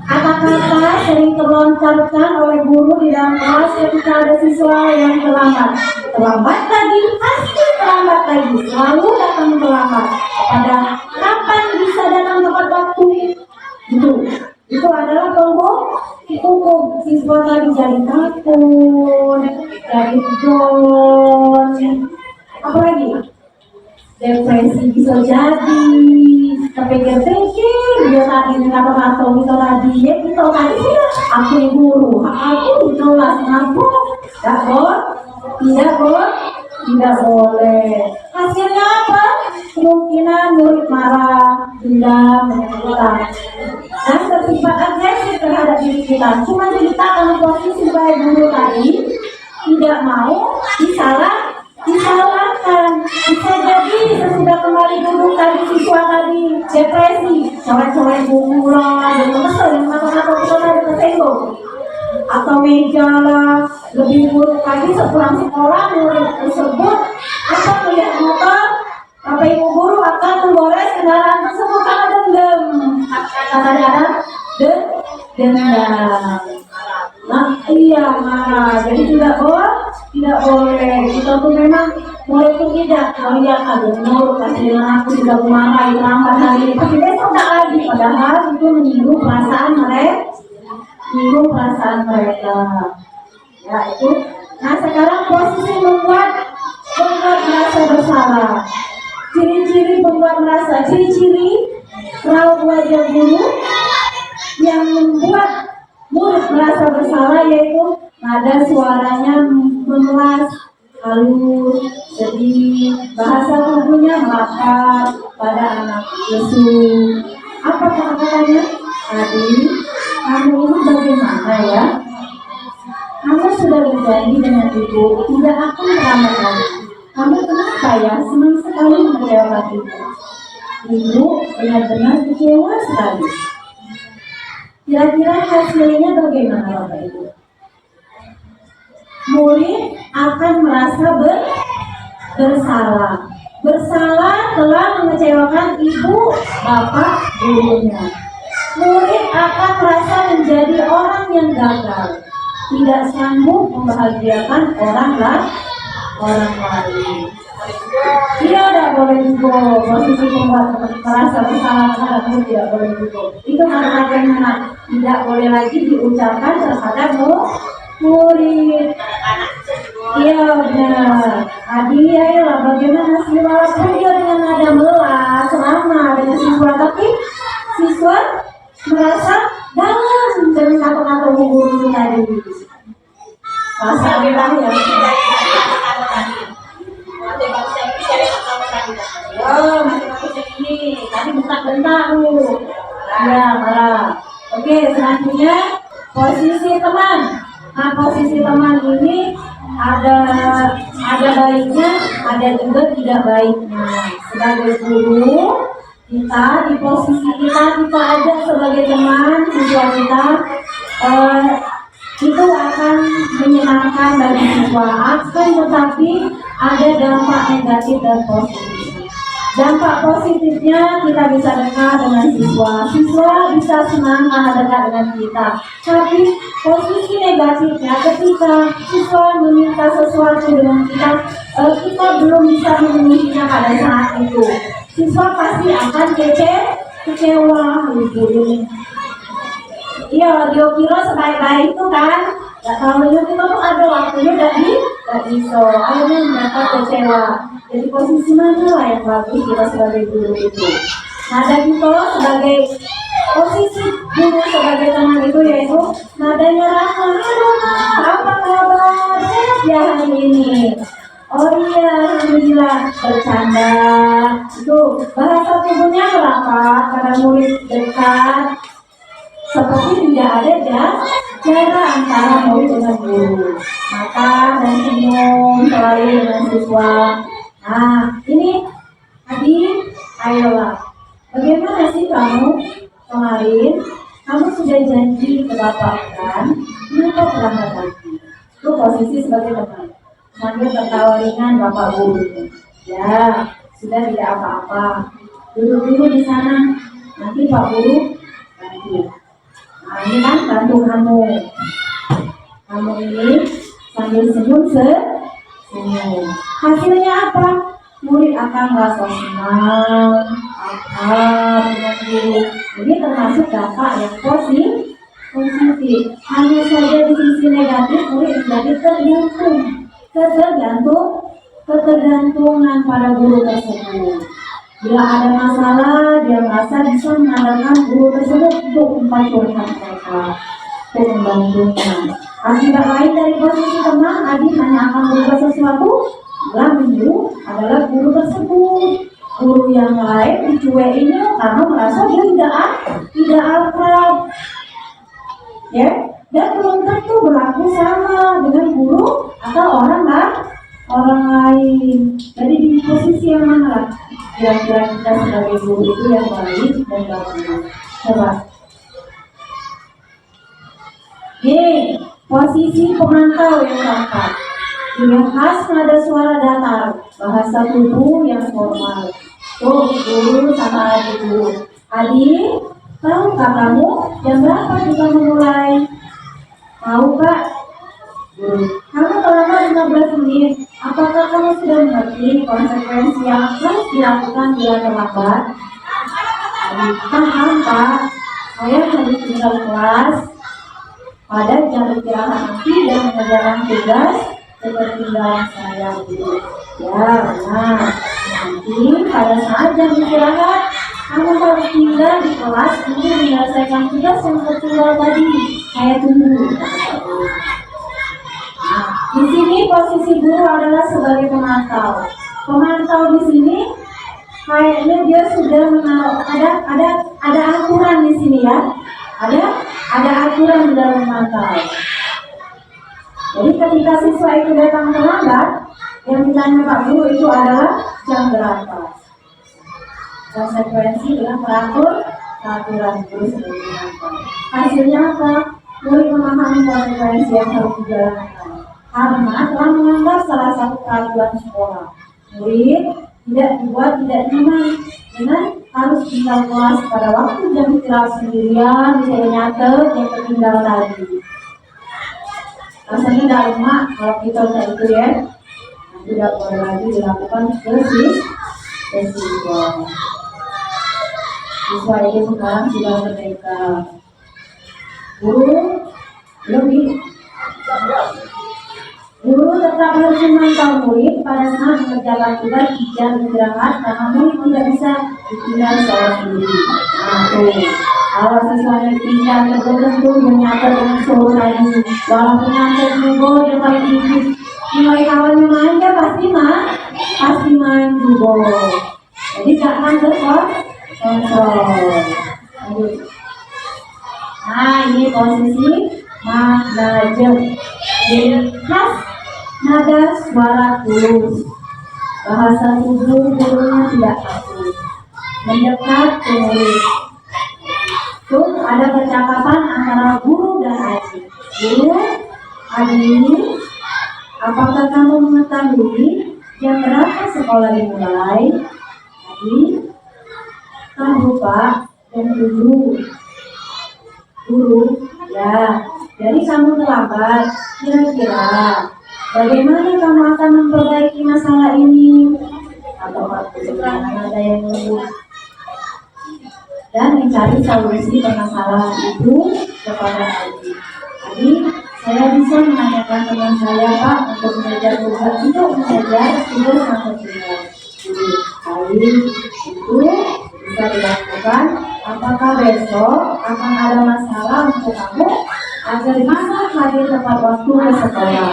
[SPEAKER 3] Kata-kata sering terlontarkan oleh guru di dalam kelas ketika ada siswa yang terlambat. Terlambat lagi, pasti terlambat lagi. Selalu datang terlambat. Padahal kapan bisa datang tepat waktu? Itu adalah hukum. Siswa tadi jadi takut, jadi down, apalagi depresi bisa jadi. Terpikir-pikir dia tadi kata-kata kita tadi ya kita tadi aku guru, aku kelas aku tidak boleh. Hasilnya apa? Kemungkinan murid marah, dendam, menyakitkan, dan bersifat agresif terhadap diri kita. Cuma kita kalau posisi sebagai guru tadi tidak mau disalahkan. Bisa jadi sesudah kembali duduk tadi siswa tadi depresi, coret-coret buku lah, dan kesel yang kata-kata kita tadi tersenggol, atau meja lah. Lebih buruk lagi sepulang sekolah murid tersebut atau melihat motor, Bapak Ibu guru akan menggores kendaraan tersebut karena dendam. Kadang-kadang dendam. Nah, iya marah. Jadi tidak boleh. Kita tuh memang mulai itu tidak melihat aduh menurut kasih dengan aku sudah marah lambat hari ini. Tapi besok tak lagi. Padahal itu menyinggung perasaan mereka. Ya itu. Nah sekarang posisi membuat bersalah. Ciri-ciri pembuat merasa, ciri-ciri raut wajah guru yang membuat murid merasa bersalah yaitu nada suaranya memelas, halus, sedih, bahasa tubuhnya melekat pada anak lesu. Apa kata-katanya? Adik, kamu ini bagaimana ya? Kamu sudah berjanji dengan ibu tidak akan melamar lagi. Kamu kenapa ya senang sekali mengecewakan ibu? Ibu benar-benar kecewa sekali. Kira-kira hasilnya bagaimana Bapak Ibu? Murid akan merasa bersalah. Bersalah telah mengecewakan ibu, bapak, gurunya. Murid akan merasa menjadi orang yang gagal, tidak sanggup membahagiakan orang lain. Dia tidak boleh juga posisi pembuat merasa bersalah terhadap murid, tidak boleh juga. Itu kata-kata yang tidak boleh lagi diucapkan terhadap murid. Iya benar. Adi, ayolah bagaimana sih walaupun dia dengan nada melas selama dengan siswa, tapi siswa merasa dalam dengan kata-kata guru tadi. Masa bilang ya. Oh, matematis yang ini tadi bentak-bentak lu. Ya, marah. Oke, selanjutnya posisi teman. Nah, posisi teman ini ada baiknya, ada juga tidak baiknya. Sebagai guru, kita di posisi kita aja sebagai teman siswa kita, itu akan menyenangkan bagi siswa, akan tetapi ada dampak negatif dan positif. Dampak positifnya kita bisa dekat dengan siswa bisa senang karena dekat dengan kita. Tapi posisi negatifnya ketika siswa meminta sesuatu dengan kita, kita belum bisa memenuhinya pada saat itu. Siswa pasti akan kecewa guru. Iya, dia kira sebaik-baik itu kan, nggak tahu kita tuh ada waktunya nggak bisa, akhirnya mereka kecewa. Jadi posisi mana lah yang bagus kita sebagai guru itu? Nada kita sebagai posisi guru sebagai teman itu yaitu nadanya ramah. Apa kabar? Sehat ya hari ini? Oh iya, alhamdulillah. Bercanda. Itu bahasa tubuhnya merapat pada murid dekat. Seperti tidak ada jarak antara murid dengan guru. Maka dan senyum selalu dengan siswa. Nah, ini Adik, ayolah. Bagaimana sih kamu kemarin? Kamu sudah janji ke Bapak kan? Kenapa terlambat lagi? Itu posisi sebagai teman. Sambil tertawa ringan Bapak guru. Ya, sudah tidak apa-apa. Duduk dulu di sana. Nanti Pak Guru bantu. Nah, ini kan bantu kamu. Kamu ini sambil senyum senyum. Hasilnya apa? Murid akan merasa senang, akrab dengan guru. Jadi termasuk dampak yang positif. Hanya saja di sisi negatif murid menjadi ketergantungan pada guru tersebut. Bila ada masalah, dia merasa bisa mengandalkan guru tersebut untuk memperjuangkan mereka, untuk membantunya. Akibat lain dari posisi teman, Adik hanya akan berubah sesuatu bila guru adalah guru tersebut. Guru yang lain dicuekinya karena merasa dia tidak akrab, ya, dan belum tentu berlaku sama dengan guru atau orang lain. Jadi di posisi yang mana lah kira-kira kita sebagai guru itu yang baik dan bagus? Coba. Posisi pemantau yang tepat. Yang khas nada suara datar, bahasa tubuh yang formal. Tuh, guru sama adik guru. Adik, tahukah kamu jam berapa kita memulai? Tahu Kak? Kamu terlambat 15 menit. Apakah kamu sudah mengerti konsekuensi yang harus dilakukan bila terlambat? Paham Pak? Saya harus tinggal kelas pada jam istirahat nanti dan mengerjakan tugas ketertinggalan saya guru. Ya benar, nanti pada saat jam istirahat kamu harus tinggal di kelas untuk menyelesaikan tugas yang tertinggal tadi. Saya tunggu. Nah, di sini posisi guru adalah sebagai pemantau. Pemantau di sini kayaknya dia sudah menaruh ada aturan di sini ya. Ada aturan di dalam memantau. Jadi ketika siswa itu datang terlambat, yang ditanya Pak Guru itu adalah jam berapa. Konsekuensi dengan teratur peraturan guru sebagai pemantau. Hasilnya apa? Murid memahami konsekuensi yang harus dijalankan karena telah melanggar salah satu peraturan sekolah. Murid tidak tidak nyaman dengan harus tinggal kelas pada waktu jam istirahat sendirian, bisa nyatet yang tertinggal tadi. Rasanya tidak enak kalau kita udah itu ya. Tidak boleh lagi dilakukan ke siswa. Siswa itu sekarang sudah merdeka. Guru tetap harus memantau murid pada saat mengerjakan tugas di jam istirahat karena murid tidak bisa ditinggal seorang diri. Nah tuh, kalau siswanya tinggal tertentu menyatu dengan suruh tadi, walaupun nyantet juga dia paling ikut nilai awalnya main dia pasti main juga. Jadi jangan terkontrol. Nah ini posisi manajer. Khas nada suara tulus. Bahasa tubuh gurunya tidak kaku. Mendekat ke murid. Tuh ada percakapan antara guru dan adik. Guru, adik, apakah kamu mengetahui jam berapa sekolah dimulai? Adik, tahu Pak, jam 7. Guru, ya, jadi kamu terlambat. Kira-kira bagaimana kamu akan memperbaiki masalah ini? Atau sebenarnya ada yang nunggu dan mencari solusi permasalahan itu kepada adik. Adik, saya bisa menanyakan teman saya Pak untuk mengajar tugas yang tertinggal. Adik, itu bisa dilakukan. Apakah besok akan ada masalah untuk kamu agar bisa hadir tepat waktu ke sekolah?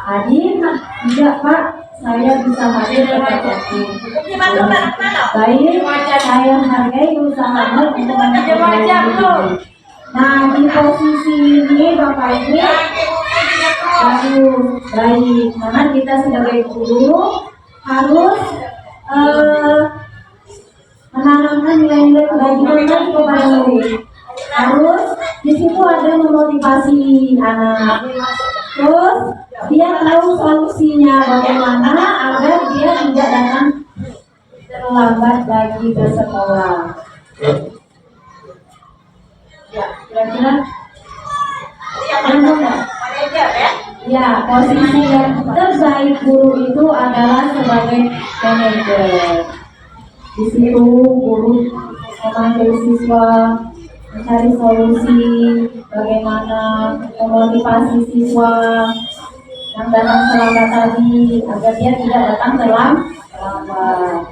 [SPEAKER 3] Adik, tidak Pak, saya bisa hadir tepat waktu. Baik, saya hargai usahanya untuk menjaga. Nah, di posisi ini Bapak Ibu, baik, karena kita sebagai guru harus menanamkan nilai-nilai kebaikan kepada murid. Harus di situ ada memotivasi anak. Terus dia tahu solusinya bagaimana agar dia tidak datang terlambat lagi ke sekolah. Ya, kira-kira ya, posisi yang terbaik guru itu adalah sebagai manajer. Di situ guru memanggil siswa, mencari solusi bagaimana memotivasi siswa yang datang terlambat tadi agar dia tidak datang terlambat.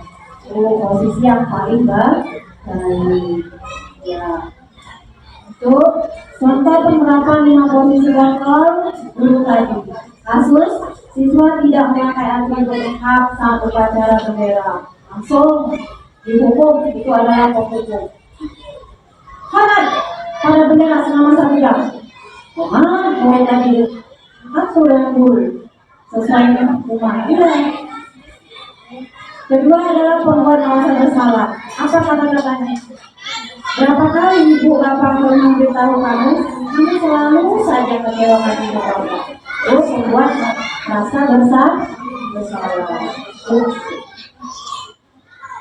[SPEAKER 3] Itu posisi yang paling baik. Ya. Untuk contoh penerapan 5 posisi kontrol guru tadi. Kasus siswa tidak memakai aturan berhak saat upacara bendera, langsung dihukum, itu adalah hukum. Kanan pada bendera selama 1 jam. Mulai tadi aku dan guru sesuai dengan hukuman. Kedua adalah pembuat merasa bersalah. Apa kata-katanya? Berapa kali ibu bapak memberitahu kamu selalu saja mengecewakan ibu bapak. Terus membuat merasa bersalah.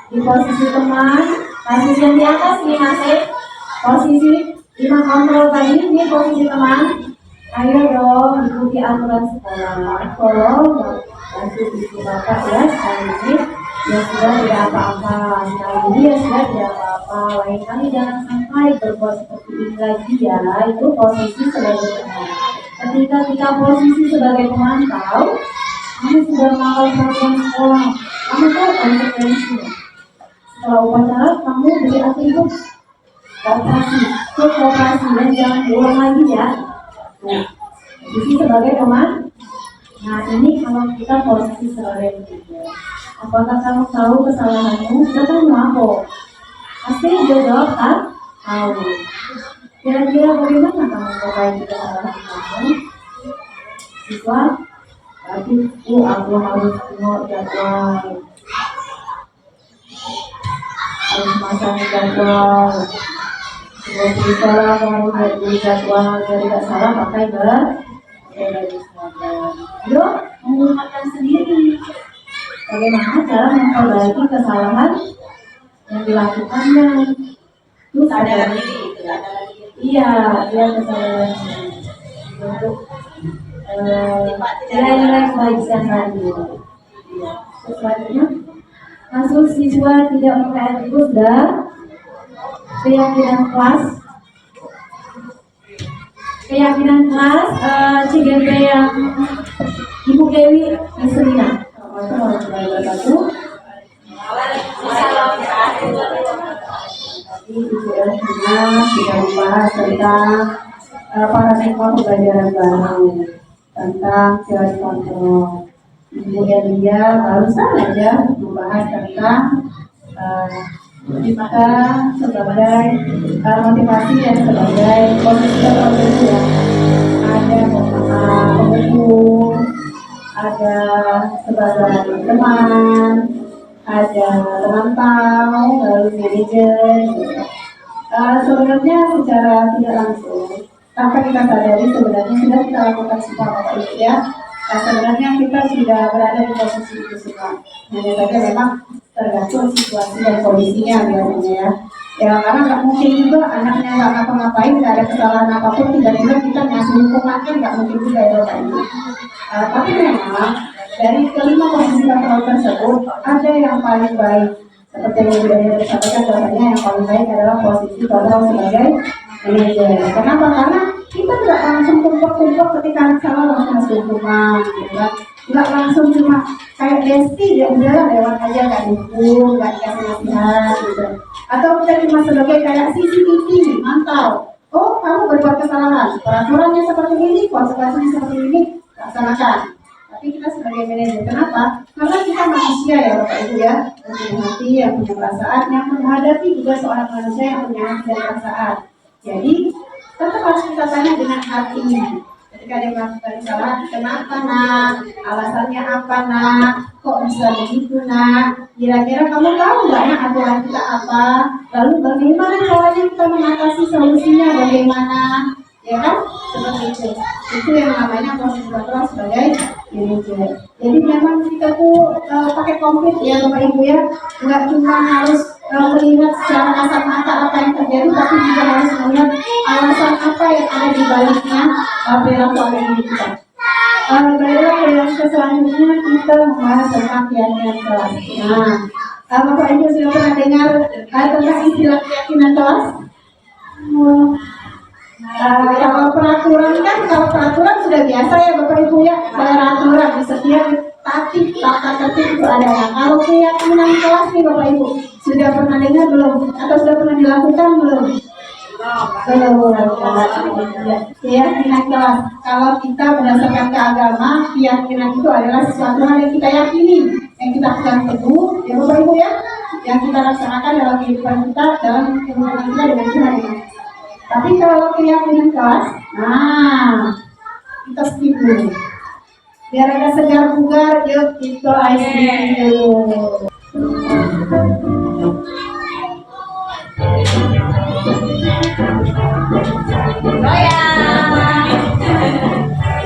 [SPEAKER 3] Di posisi teman, kasus yang di atas ini masih posisi 5 kontrol tadi, ini posisi teman. Ayo dong ikuti aturan sekolah. Tolong bantu ibu bapak ya sekali ini. Ya sudah tidak apa-apa. Sekali ini ya sudah tidak apa-apa. Lain kali jangan sampai berbuat seperti ini lagi ya. Itu posisi sebagai teman. Ketika kita posisi sebagai pemantau, kamu sudah melakukan peraturan sekolah, kamu tahu konsekuensinya. Setelah upacara, kamu beri atribut kooperasi, dan jangan diulang lagi ya. Nah, posisi sebagai pemantau. Nah, ini kalau kita posisi sebagai manajer. Apakah kamu tahu kesalahanmu? Sudah kamu lapor. Pasti dia jawab kan? Tahu. Kira-kira bagaimana kamu memperbaiki kesalahan kamu? Siswa, tapi aku harus tengok jadwal, harus masang jadwal. Sebelum di sekolah kamu harus beli jadwal, biar tidak salah pakai baju seragam. Yuk, menggunakan sendiri. Bagaimana cara memperbaiki kesalahan yang dilakukan dan terus
[SPEAKER 2] Sadar diri itu,
[SPEAKER 3] iya, dia kesalahan untuk nilai-nilai kebaikan tadi. Terus selanjutnya, masuk siswa tidak memakai atribut dan keyakinan kelas. Keyakinan kelas CGP yang Ibu Dewi Iselina. Assalamualaikum Tadi Ibu Elvina sudah membahas tentang paradigma pembelajaran baru, tentang teori kontrol. Ibu Elia baru saja membahas tentang kita sebagai motivasi dan sebagai posisi yang ada pemukul, ada sebagai teman, ada pemantau, lalu manajer. Sebenarnya secara tidak langsung, tanpa kita sadari sebenarnya sudah kita lakukan semua Bapak Ibu ya. Sebenarnya kita sudah berada di posisi itu semua. Hanya saja memang tergantung situasi dan kondisinya biasanya ya. Ya karena nggak mungkin juga anaknya nggak ngapa-ngapain, nggak ada kesalahan apapun, tiba-tiba kita ngasih hukumannya nggak mungkin juga ya Bapak Ibu. Tapi memang dari kelima posisi kontrol tersebut ada yang paling baik. Seperti yang sudah disampaikan bahwasanya yang paling baik adalah posisi kontrol sebagai manajer. Kenapa? Karena kita nggak langsung tumpuk-tumpuk ketika anak salah langsung ngasih hukuman, gitu kan? Nggak langsung cuma kayak Desti ya udah lewat aja nggak dihukum, nggak dikasih nasihat gitu. Atau kita cuma sebagai kayak CCTV mantau. Oh kamu berbuat kesalahan, peraturannya seperti ini, konsekuensinya seperti ini, laksanakan. Tapi kita sebagai manajer, kenapa? Karena kita manusia ya Bapak Ibu ya, yang punya hati, yang punya perasaan, yang menghadapi juga seorang manusia yang punya hati dan perasaan. Jadi tetap harus kita tanya dengan hati. Ketika dia melakukan kesalahan, kenapa nak? Alasannya apa nak? Kok bisa begitu nak? Kira-kira kamu tahu nggak nak aturan kita apa? Lalu bagaimana caranya kita mengatasi, solusinya bagaimana? Ya kan? Seperti itu. Itu yang namanya proses kontrol sebagai manajer. Jadi memang kita tuh pakai komplit ya Bapak Ibu ya. Nggak cuma harus melihat secara kasat mata apa yang terjadi, tapi juga harus melihat alasan apa yang ada di baliknya perilaku anak didik kita. Baiklah, yang selanjutnya kita membahas tentang keyakinan kelas. Nah, Bapak Ibu sudah pernah dengar tentang istilah keyakinan kelas? Kalau peraturan sudah biasa ya Bapak Ibu ya, peraturan di setiap tata tertib itu ada. Kalau keyakinan kelas nih Bapak Ibu, sudah pernah dengar belum? Atau sudah pernah dilakukan belum? Keyakinan kelas. Kalau kita berdasarkan ke agama, keyakinan itu adalah sesuatu hal yang kita yakini, yang kita pegang teguh, ya Bapak Ibu ya, yang kita laksanakan dalam kehidupan kita, dalam hubungan kita dengan Tuhan. Tapi kalau keyakinan kelas, nah kita skip dulu. Biar ada segar bugar, yuk kita ice dulu.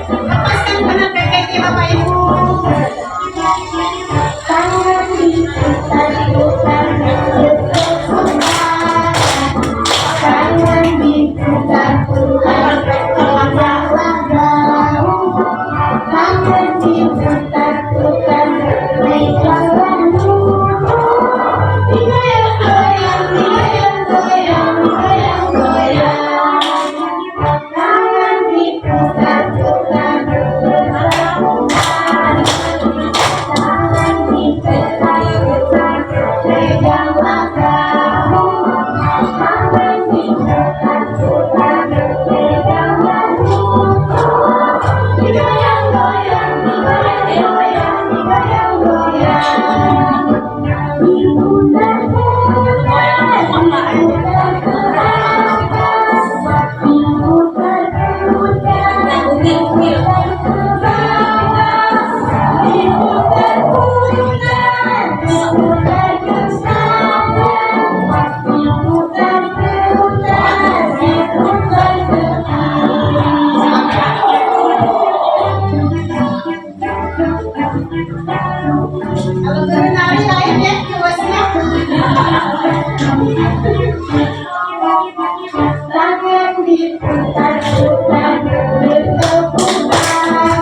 [SPEAKER 3] Lepaskan benar kayaknya Bapak Ibu. Tangan diputar putar, tangan diputar putar, kelak-kelak tangan diputar putar, baiklah lalu. Goyang, goyang, goyang, goyang, tangan diputar putar.
[SPEAKER 2] Kalau nari lain ya, kiosnya. Tangan diputar-putar berkeputar,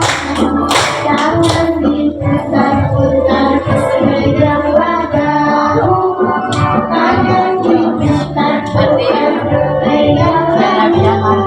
[SPEAKER 2] jangan diputar-putar sepegang wajahmu. Tangan diputar-putar sepegang wajahmu.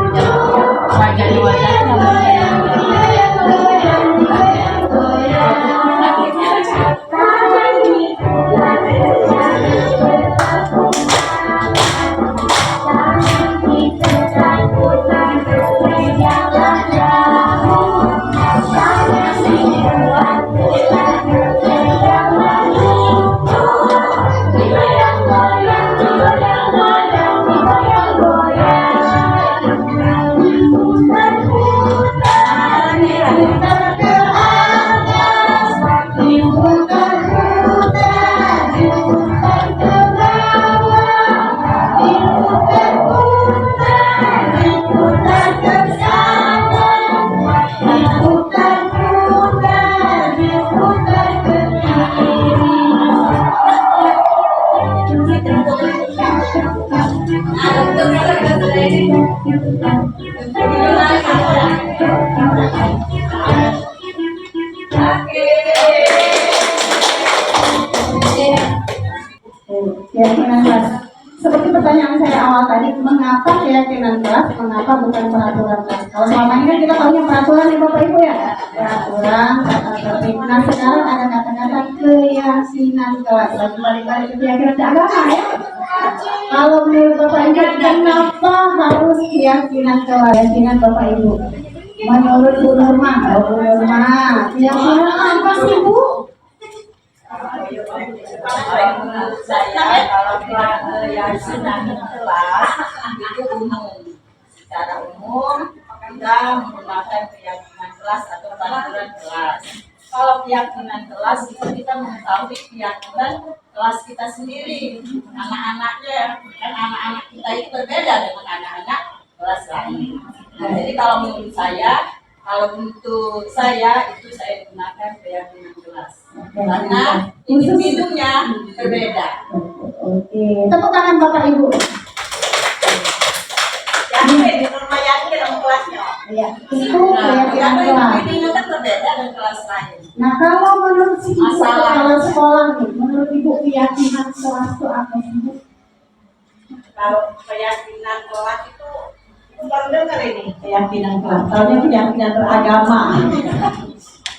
[SPEAKER 2] Keyakinan kelas. Seperti pertanyaan saya awal tadi, mengapa keyakinan kelas, mengapa bukan peraturan kelas? Kalau selama ini kan kita tahunya peraturan ya Bapak Ibu ya, peraturan, tata tertib. Nah sekarang ada kata-kata keyakinan kelas. Lagi balik-balik ke keyakinan agama ya. Kalau menurut Bapak Ibu, kenapa harus keyakinan kelas? Keyakinan Bapak Ibu. Menurut Bu Nurma, keyakinan apa sih Bu?
[SPEAKER 5] Menurut saya kalau keyakinan kelas itu umum, secara umum kita menggunakan keyakinan kelas atau peraturan kelas. Kalau keyakinan kelas itu kita mengetahui keyakinan kelas kita sendiri, anak-anaknya, kan anak-anak kita itu berbeda dengan anak-anak kelas lain. Nah, jadi kalau menurut saya, kalau untuk saya itu saya gunakan keyakinan kelas karena individunya berbeda.
[SPEAKER 2] Oke, tepuk tangan Bapak Ibu.
[SPEAKER 5] Yakin, rumah yakin sama kelasnya.
[SPEAKER 2] Ya, itu keyakinan kelas.
[SPEAKER 5] Individunya kan berbeda dengan kelas lain.
[SPEAKER 2] Nah, kalau menurut si Ibu
[SPEAKER 5] Masalah.
[SPEAKER 2] kalau sekolah nih, menurut Ibu keyakinan kelas itu apa sih Bu?
[SPEAKER 5] Kalau keyakinan kelas itu baru dengar ini.
[SPEAKER 2] Keyakinan kelas, soalnya keyakinan beragama.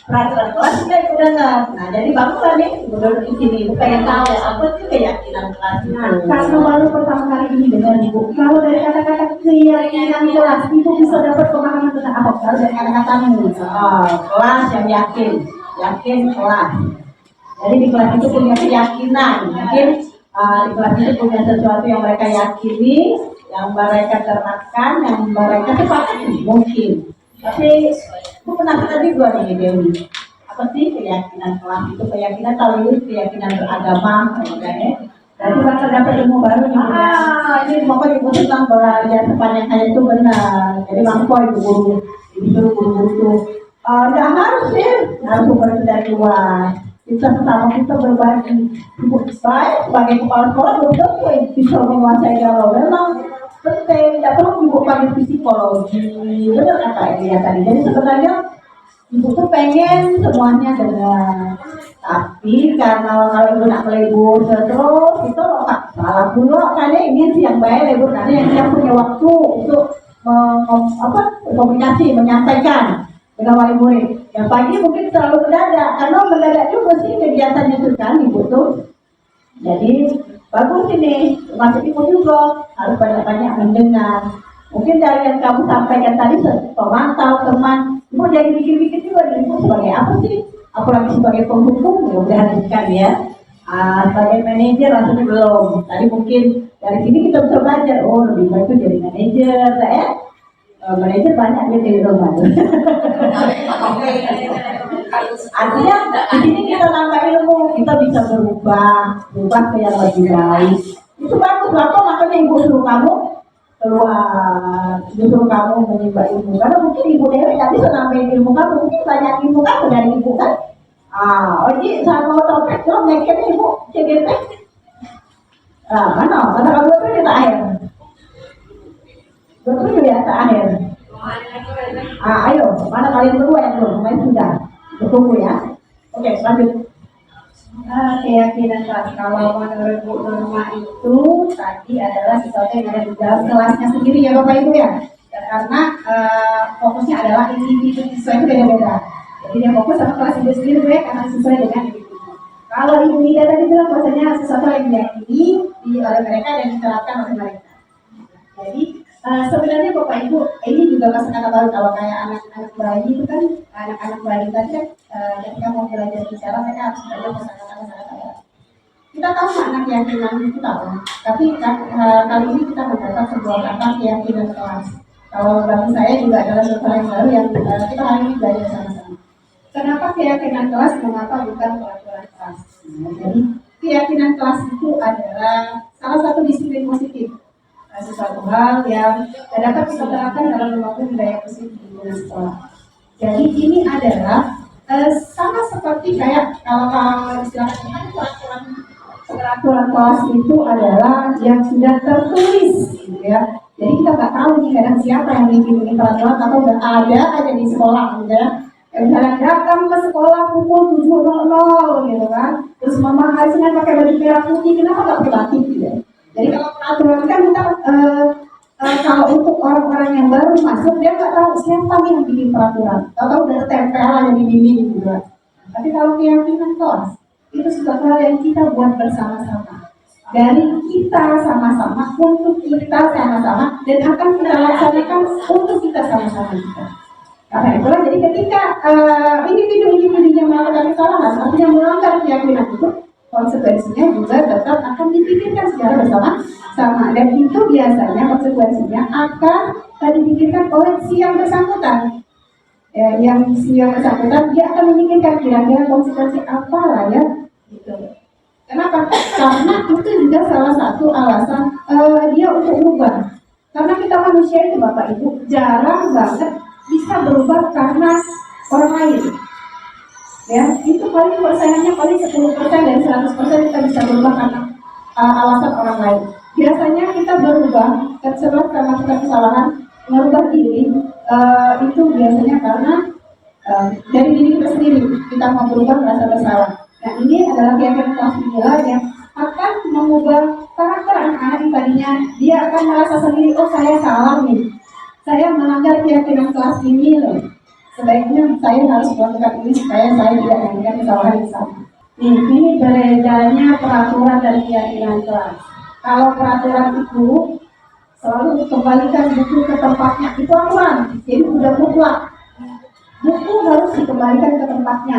[SPEAKER 2] Peraturan kelas juga Ibu dengar. Nah, jadi bagus nih, menurut di sini Ibu pengen tahu apa sih keyakinan kelas itu.
[SPEAKER 1] Nah, karena baru pertama kali ini dengar Ibu, kalau dari kata-kata keyakinan kelas, Ibu bisa dapat pemahaman tentang apa? Kalau dari kata-katamu.
[SPEAKER 2] Kelas yang yakin kelas. Jadi di kelas itu punya keyakinan, mungkin di kelas itu punya sesuatu yang mereka yakini, yang mereka terapkan, yang mereka sepakati mungkin. Tapi aku penasaran juga nih Dewi, apa sih keyakinan kelas itu? Keyakinan tauhid, keyakinan beragama, kayaknya.
[SPEAKER 1] Berarti bakal dapat ilmu baru nih.
[SPEAKER 2] Ini pokoknya Ibu tentang belajar sepanjang saya itu benar. Jadi mampu Ibu guru, disuruh guru-guru itu. Nggak harus sih, harus berbagi dari luar. Kita sesama kita berbagi. Ibu baik sebagai kepala sekolah belum tentu bisa menguasai kalau memang penting. Tidak perlu Ibu pakai psikologi. Benar kata dia tadi. Jadi sebenarnya Ibu tuh pengen semuanya dengar. Tapi karena kalau Ibu nak melebur terus itu kak salah dulu kali ini sih yang baik lebur nanti yang punya waktu untuk komunikasi menyampaikan dengan wali murid. Yang pagi mungkin terlalu mendadak karena mendadak juga sih kegiatannya tuh kan Ibu tuh. Jadi bagus ini masuk Ibu juga harus banyak-banyak mendengar. Mungkin dari yang kamu sampaikan tadi pemantau teman, Ibu jadi pikir-pikir juga Ibu sebagai apa sih? Apalagi sebagai penghukum mudah-mudahan ya. Sebagai manajer rasanya belum. Tadi mungkin dari sini kita bisa belajar. Oh lebih baik itu jadi manajer, ya. Manajer banyak dia jadi rumah. Artinya di sini kita nambah ilmu, kita bisa berubah ke yang lebih baik. Itu bagus. Apa makanya Ibu suruh kamu keluar, justru kamu menimba ilmu karena mungkin Ibu Dewi nggak bisa nambahin ilmu kamu, mungkin banyak ilmu kamu dari Ibu kan. Oji sama topik lo ngeket ibu CGP. Mana kamu tuh di akhir. Betul ya akhir. Ayo, mana kalian berdua yang belum main sudah. Tunggu ya. Oke, lanjut.
[SPEAKER 1] Keyakinan kelas, kalau menurut Bu Norma itu tadi adalah sesuatu yang ada di dalam kelasnya sendiri ya Bapak Ibu ya. Karena fokusnya adalah individu siswa itu beda-beda. Jadi dia fokus sama kelas itu sendiri ya, karena sesuai dengan individu. Kalau Ibu Ida tadi bilang bahwasanya sesuatu yang diyakini oleh mereka dan diterapkan oleh mereka. Jadi sebenarnya Bapak Ibu ini juga kata baru kalau kayak anak-anak bayi itu kan anak-anak bayi tadi kan ketika mau belajar bicara mereka harus belajar kosakata. Kita tahu makna keyakinan itu tahu, tapi kali ini kita membaca sebuah kata keyakinan kelas. Kalau bagi saya juga adalah sesuatu yang baru yang kita hari ini belajar sama-sama. Kenapa keyakinan kelas? Mengapa bukan peraturan kelas? Jadi keyakinan kelas itu adalah salah satu disiplin positif, sesuatu hal yang dapat kita terapkan dalam membangun budaya positif di lingkungan sekolah. Jadi ini adalah sama seperti kayak kalau istilahnya peraturan kelas itu adalah yang sudah tertulis, gitu ya. Jadi kita nggak tahu nih kadang siapa yang bikin peraturan atau udah ada aja di sekolah, gitu ya. Misalnya datang ke sekolah pukul 7.00 gitu kan, terus mama hari Senin pakai baju merah putih, kenapa nggak berlatih gitu ya? Jadi kalau peraturan kan kita kalau untuk orang-orang yang baru masuk dia nggak tahu siapa nih yang bikin peraturan, tahu udah tempel aja di dinding gitu kan. Tapi kalau keyakinan kelas itu sesuatu hal yang kita buat bersama-sama dari kita sama-sama untuk kita sama-sama dan akan kita laksanakan untuk kita sama-sama juga. Karena itulah jadi ketika individu-individunya melakukan kesalahan artinya melanggar keyakinan itu, konsekuensinya juga tetap akan dipikirkan secara bersama-sama dan itu biasanya konsekuensinya akan dipikirkan oleh si yang bersangkutan. Yang si yang bersangkutan dia akan memikirkan kira-kira konsekuensi apa lah ya gitu. Kenapa? Karena itu juga salah satu alasan dia untuk berubah. Karena kita manusia itu Bapak Ibu jarang banget bisa berubah karena orang lain. Ya, itu paling persennya paling 10% dari 100% kita bisa berubah karena alasan orang lain. Biasanya kita berubah setelah melakukan kesalahan, merubah diri itu biasanya karena dari diri kita sendiri kita mau berubah merasa bersalah. Nah ini adalah keyakinan kelas pula yang akan mengubah karakter anak-anak yang tadinya dia akan merasa sendiri, oh saya salah nih, saya melanggar keyakinan kelas ini loh. Sebaiknya saya harus melakukan ini supaya saya tidak melakukan kesalahan yang sama. Ini bedanya peraturan dan keyakinan kelas. Kalau peraturan itu selalu kembalikan buku ke tempatnya, itu aturan, jadi sudah mutlak. Buku harus dikembalikan ke tempatnya.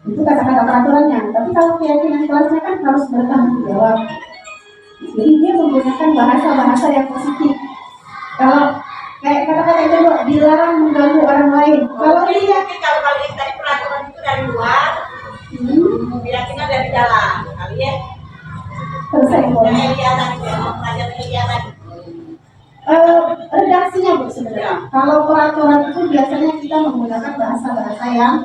[SPEAKER 1] Itu kata-kata peraturannya. Tapi kalau keyakinan kelasnya kan harus bertanggung jawab. Jadi dia menggunakan bahasa-bahasa yang positif. Kalau kayak kata-kata itu dilarang mengganggu orang lain. Kalau dia
[SPEAKER 5] kalau kalian dari peraturan itu dari luar, keyakinan dari dalam. Kalian
[SPEAKER 1] selesai
[SPEAKER 5] kegiatan belajar kegiatan.
[SPEAKER 1] Redaksinya Bu sebenarnya. Kalau peraturan itu biasanya kita menggunakan bahasa-bahasa yang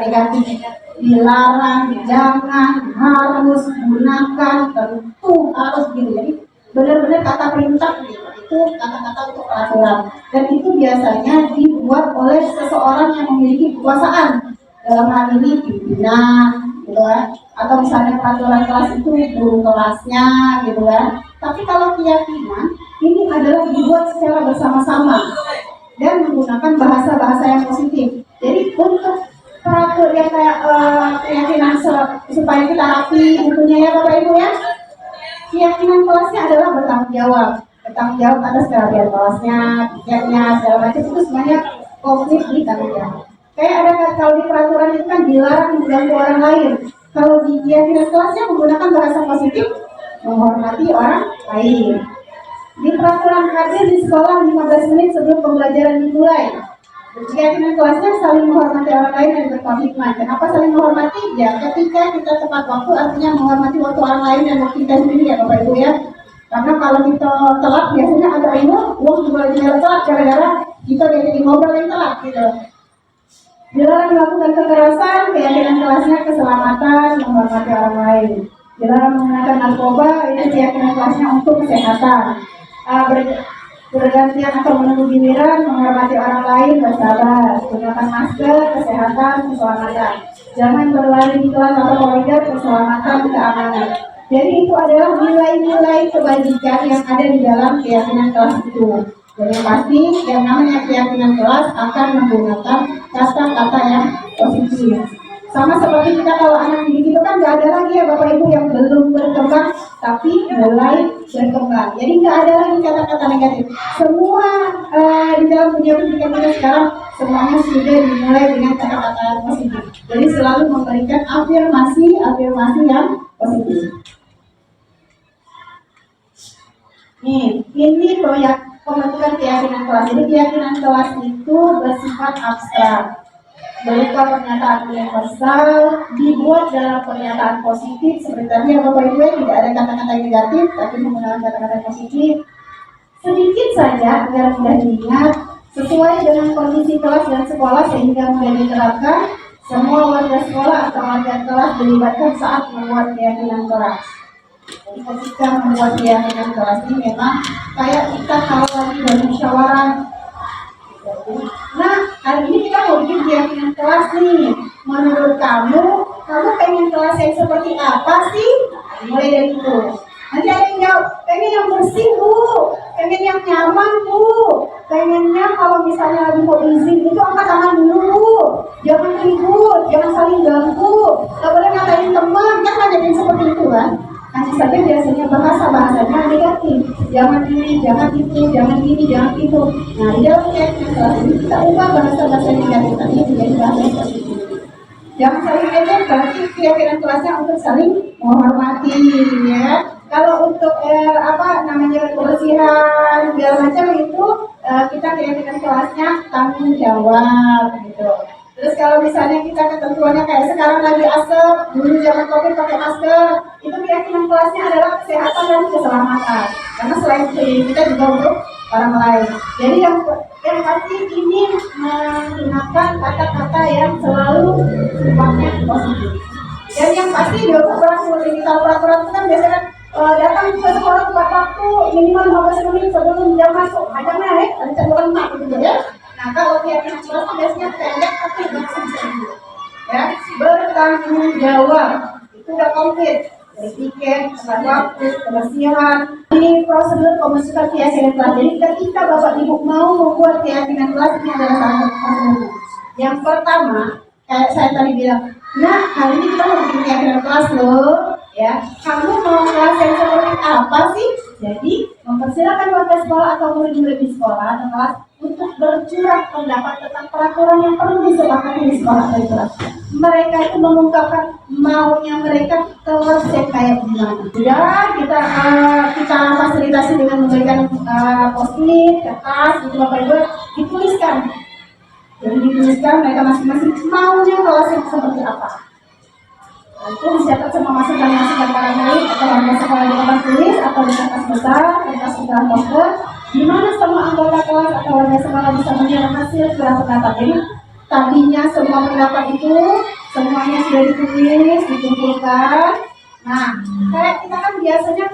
[SPEAKER 1] negatif. Dilarang, jangan, harus, gunakan, tentu, harus gitu. Jadi benar-benar kata perintah gitu. Itu kata-kata untuk peraturan. Dan itu biasanya dibuat oleh seseorang yang memiliki kekuasaan. Dalam hal ini pimpinan, gitu kan. Atau misalnya peraturan kelas itu guru kelasnya, gitu kan. Tapi kalau keyakinan ini adalah dibuat secara bersama-sama dan menggunakan bahasa-bahasa yang positif. Jadi untuk peraturan yang kayak keyakinan supaya kita rapi bukunya ya Bapak Ibu ya. Keyakinan kelasnya adalah bertanggung jawab atas kerapian kelasnya, tiketnya, segala macam itu semuanya konflik di tanggung jawab. Kayak ada kalau di peraturan itu kan dilarang mengganggu orang lain. Kalau di keyakinan kelasnya menggunakan bahasa positif, menghormati orang lain. Di peraturan hadir di sekolah 15 menit sebelum pembelajaran dimulai. Keyakinan kelasnya saling menghormati orang lain dan berkomitmen. Kenapa saling menghormati? Ya, ketika kita tepat waktu artinya menghormati waktu orang lain dan waktu kita sendiri ya Bapak Ibu ya. Karena kalau kita telat biasanya ada uang belajar telat gara-gara kita jadi ngobrol yang telat gitu. Dilarang melakukan kekerasan, keyakinan kelasnya keselamatan, menghormati orang lain. Dilarang menggunakan narkoba, itu keyakinan kelasnya untuk kesehatan. Bergantian atau menunggu giliran, menghormati orang lain, bersabar, gunakan masker, kesehatan, keselamatan. Jangan berlari di kelas atau koridor, keselamatan, keamanan. Jadi itu adalah nilai-nilai kebajikan yang ada di dalam keyakinan kelas itu. Dan yang pasti, yang namanya keyakinan kelas akan menggunakan kata-kata yang positif. Sama seperti kita kalau anak didik itu kan nggak ada lagi ya Bapak Ibu yang belum berkembang, tapi mulai berkembang. Jadi nggak ada lagi kata-kata negatif. Semua di dalam dunia pendidikan kita sekarang semuanya sudah dimulai dengan kata-kata yang positif. Jadi selalu memberikan afirmasi yang positif. Nih, ini proyek pembentukan keyakinan kelas. Jadi keyakinan kelas itu bersifat abstrak, berupa pernyataan universal, dibuat dalam pernyataan positif. Seperti tadi ya Bapak Ibu, tidak ada kata-kata negatif, tapi menggunakan kata-kata positif. Sedikit saja agar mudah diingat, sesuai dengan kondisi kelas dan sekolah sehingga mudah diterapkan. Semua warga sekolah atau warga kelas dilibatkan saat membuat keyakinan kelas. Jadi ketika membuat keyakinan kelas ini memang kayak kita kalau lagi bermusyawarah. Nah, hari ini kita mau bikin keyakinan kelas nih. Menurut kamu pengen kelas yang seperti apa sih? Mulai dari itu. Nanti ada yang jawab, pengen yang bersih Bu, pengen yang nyaman Bu, pengennya kalau misalnya lagi mau izin itu angkat tangan dulu Bu, jangan ribut, jangan saling ganggu, gak boleh ngatain teman, kan banyak yang seperti itu kan? Hanya saja biasanya bahasanya negatif, jangan ini, jangan itu, jangan ini, jangan itu. Nah, di dalam keyakinan kelas ini kita ubah bahasa negatif tadi menjadi bahasa yang positif. Jangan saling ejek, berarti keyakinan kelasnya untuk saling menghormati, ya. Kalau untuk kebersihan segala macam itu kita keyakinan kelasnya tanggung jawab gitu. Terus kalau misalnya kita ketentuannya kayak sekarang lagi asap, dulu zaman COVID pakai masker, itu keyakinan kelasnya adalah kesehatan dan keselamatan. Karena selain itu kita juga untuk orang lain. Jadi yang pasti ini menggunakan kata-kata yang selalu sifatnya positif. Dan yang pasti di peraturan itu kan biasanya datang ke sekolah tepat waktu minimal 15 menit sebelum jam masuk. Macamnya ada catatan mak gitu ya. Nah kalau keyakinan kelas biasanya pendek tapi bisa ya, bertanggung jawab itu udah komplit. Dari tiket, tepat waktu, kebersihan. Ini prosedur pembentukan keyakinan kelas. Jadi ketika Bapak Ibu mau membuat keyakinan kelas ini adalah salah satu prosedur. Yang pertama, kayak saya tadi bilang, nah hari ini kita mau bikin keyakinan kelas loh, ya. Kamu mau kelas yang seperti apa sih? Jadi mempersilakan warga sekolah atau murid-murid di sekolah atau kelas untuk bercurah pendapat tentang peraturan yang perlu disepakati di sekolah atau di kelas. Mereka itu mengungkapkan maunya mereka kelas yang kayak gimana. Ya kita fasilitasi dengan memberikan post-it, kertas, gitu Bapak Ibu, dituliskan. Jadi dituliskan mereka masing-masing maunya kelas yang seperti apa. Itu dicatat sama masukan-masukan para murid atau warga sekolah di papan tulis atau di kertas besar, kertas ukuran poster, di mana semua anggota kelas atau warga sekolah bisa melihat hasil surat pendapat. Jadi tadinya semua pendapat itu semuanya sudah ditulis, dikumpulkan. Nah, kayak kita kan biasanya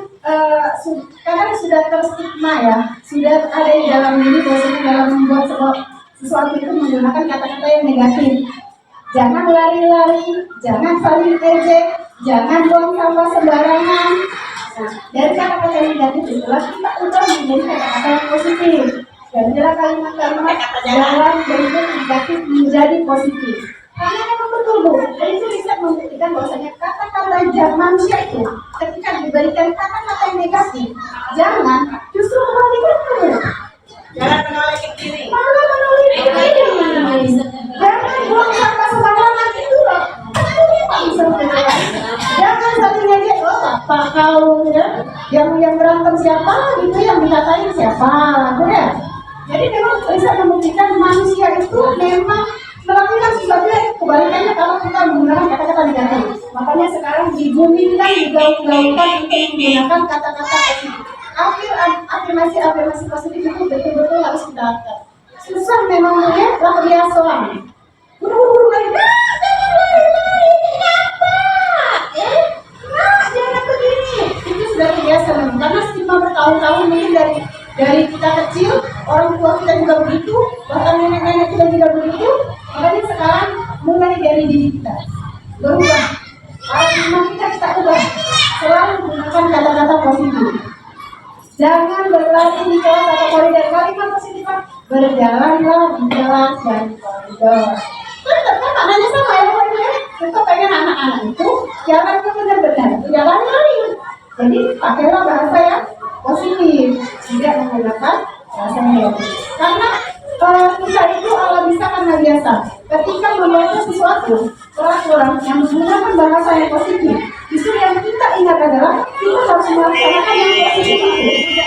[SPEAKER 1] karena sudah terstigma ya, sudah ada di dalam diri bahwasanya dalam membuat sesuatu itu menggunakan kata-kata yang negatif. Jangan lari-lari, jangan saling ejek, jangan buang sampah sembarangan. Nah, dari kata-kata yang negatif itulah kita ubah menjadi kata-kata yang positif. Dan bila kalimat-kalimat jalan berikut negatif menjadi positif. Karena memang betul Bu, dan itu bisa membuktikan bahwasanya kata-kata manusia itu ketika diberikan kata-kata yang negatif, jangan justru kebalikannya.
[SPEAKER 5] Jangan menolak diri.
[SPEAKER 1] Malah menolak diri. Jangan buang sampah sembarangan itu loh. Jangan saling aja, oh apa kau ya? Yang berantem siapa? Itu yang dikatain siapa? Ya. Jadi memang bisa membuktikan manusia itu memang melakukan sesuatu yang kebalikannya kalau kita menggunakan kata-kata negatif. Makanya sekarang dibumingkan, digaung-gaungkan untuk menggunakan kata-kata positif. Afirmasi positif itu betul-betul harus kita lakukan. Susah memang ya, lah kebiasaan.
[SPEAKER 2] buru-buru lari, jangan lari, ini apa? Jangan begini. Itu sudah biasa memang, karena stigma bertahun-tahun mungkin dari kita kecil, orang tua kita juga begitu, bahkan nenek-nenek kita juga begitu. Makanya sekarang mulai dari diri kita berubah. Paradigma kita ubah, selalu menggunakan kata-kata positif. Jangan berlari di kelas atau koridor. Kalimat positif, berjalanlah di kelas dan koridor. Tetap kan maknanya sama ya Bapak Ibu ya. Tetap pengen anak-anak itu jalannya benar-benar, jalan lari. Jadi pakailah bahasa yang positif, tidak menggunakan bahasa negatif. Karena kita itu Allah bisa karena biasa. Ketika membaca sesuatu peraturan yang menggunakan bahasa yang positif, justru yang kita ingat adalah kita harus melaksanakan yang positif itu.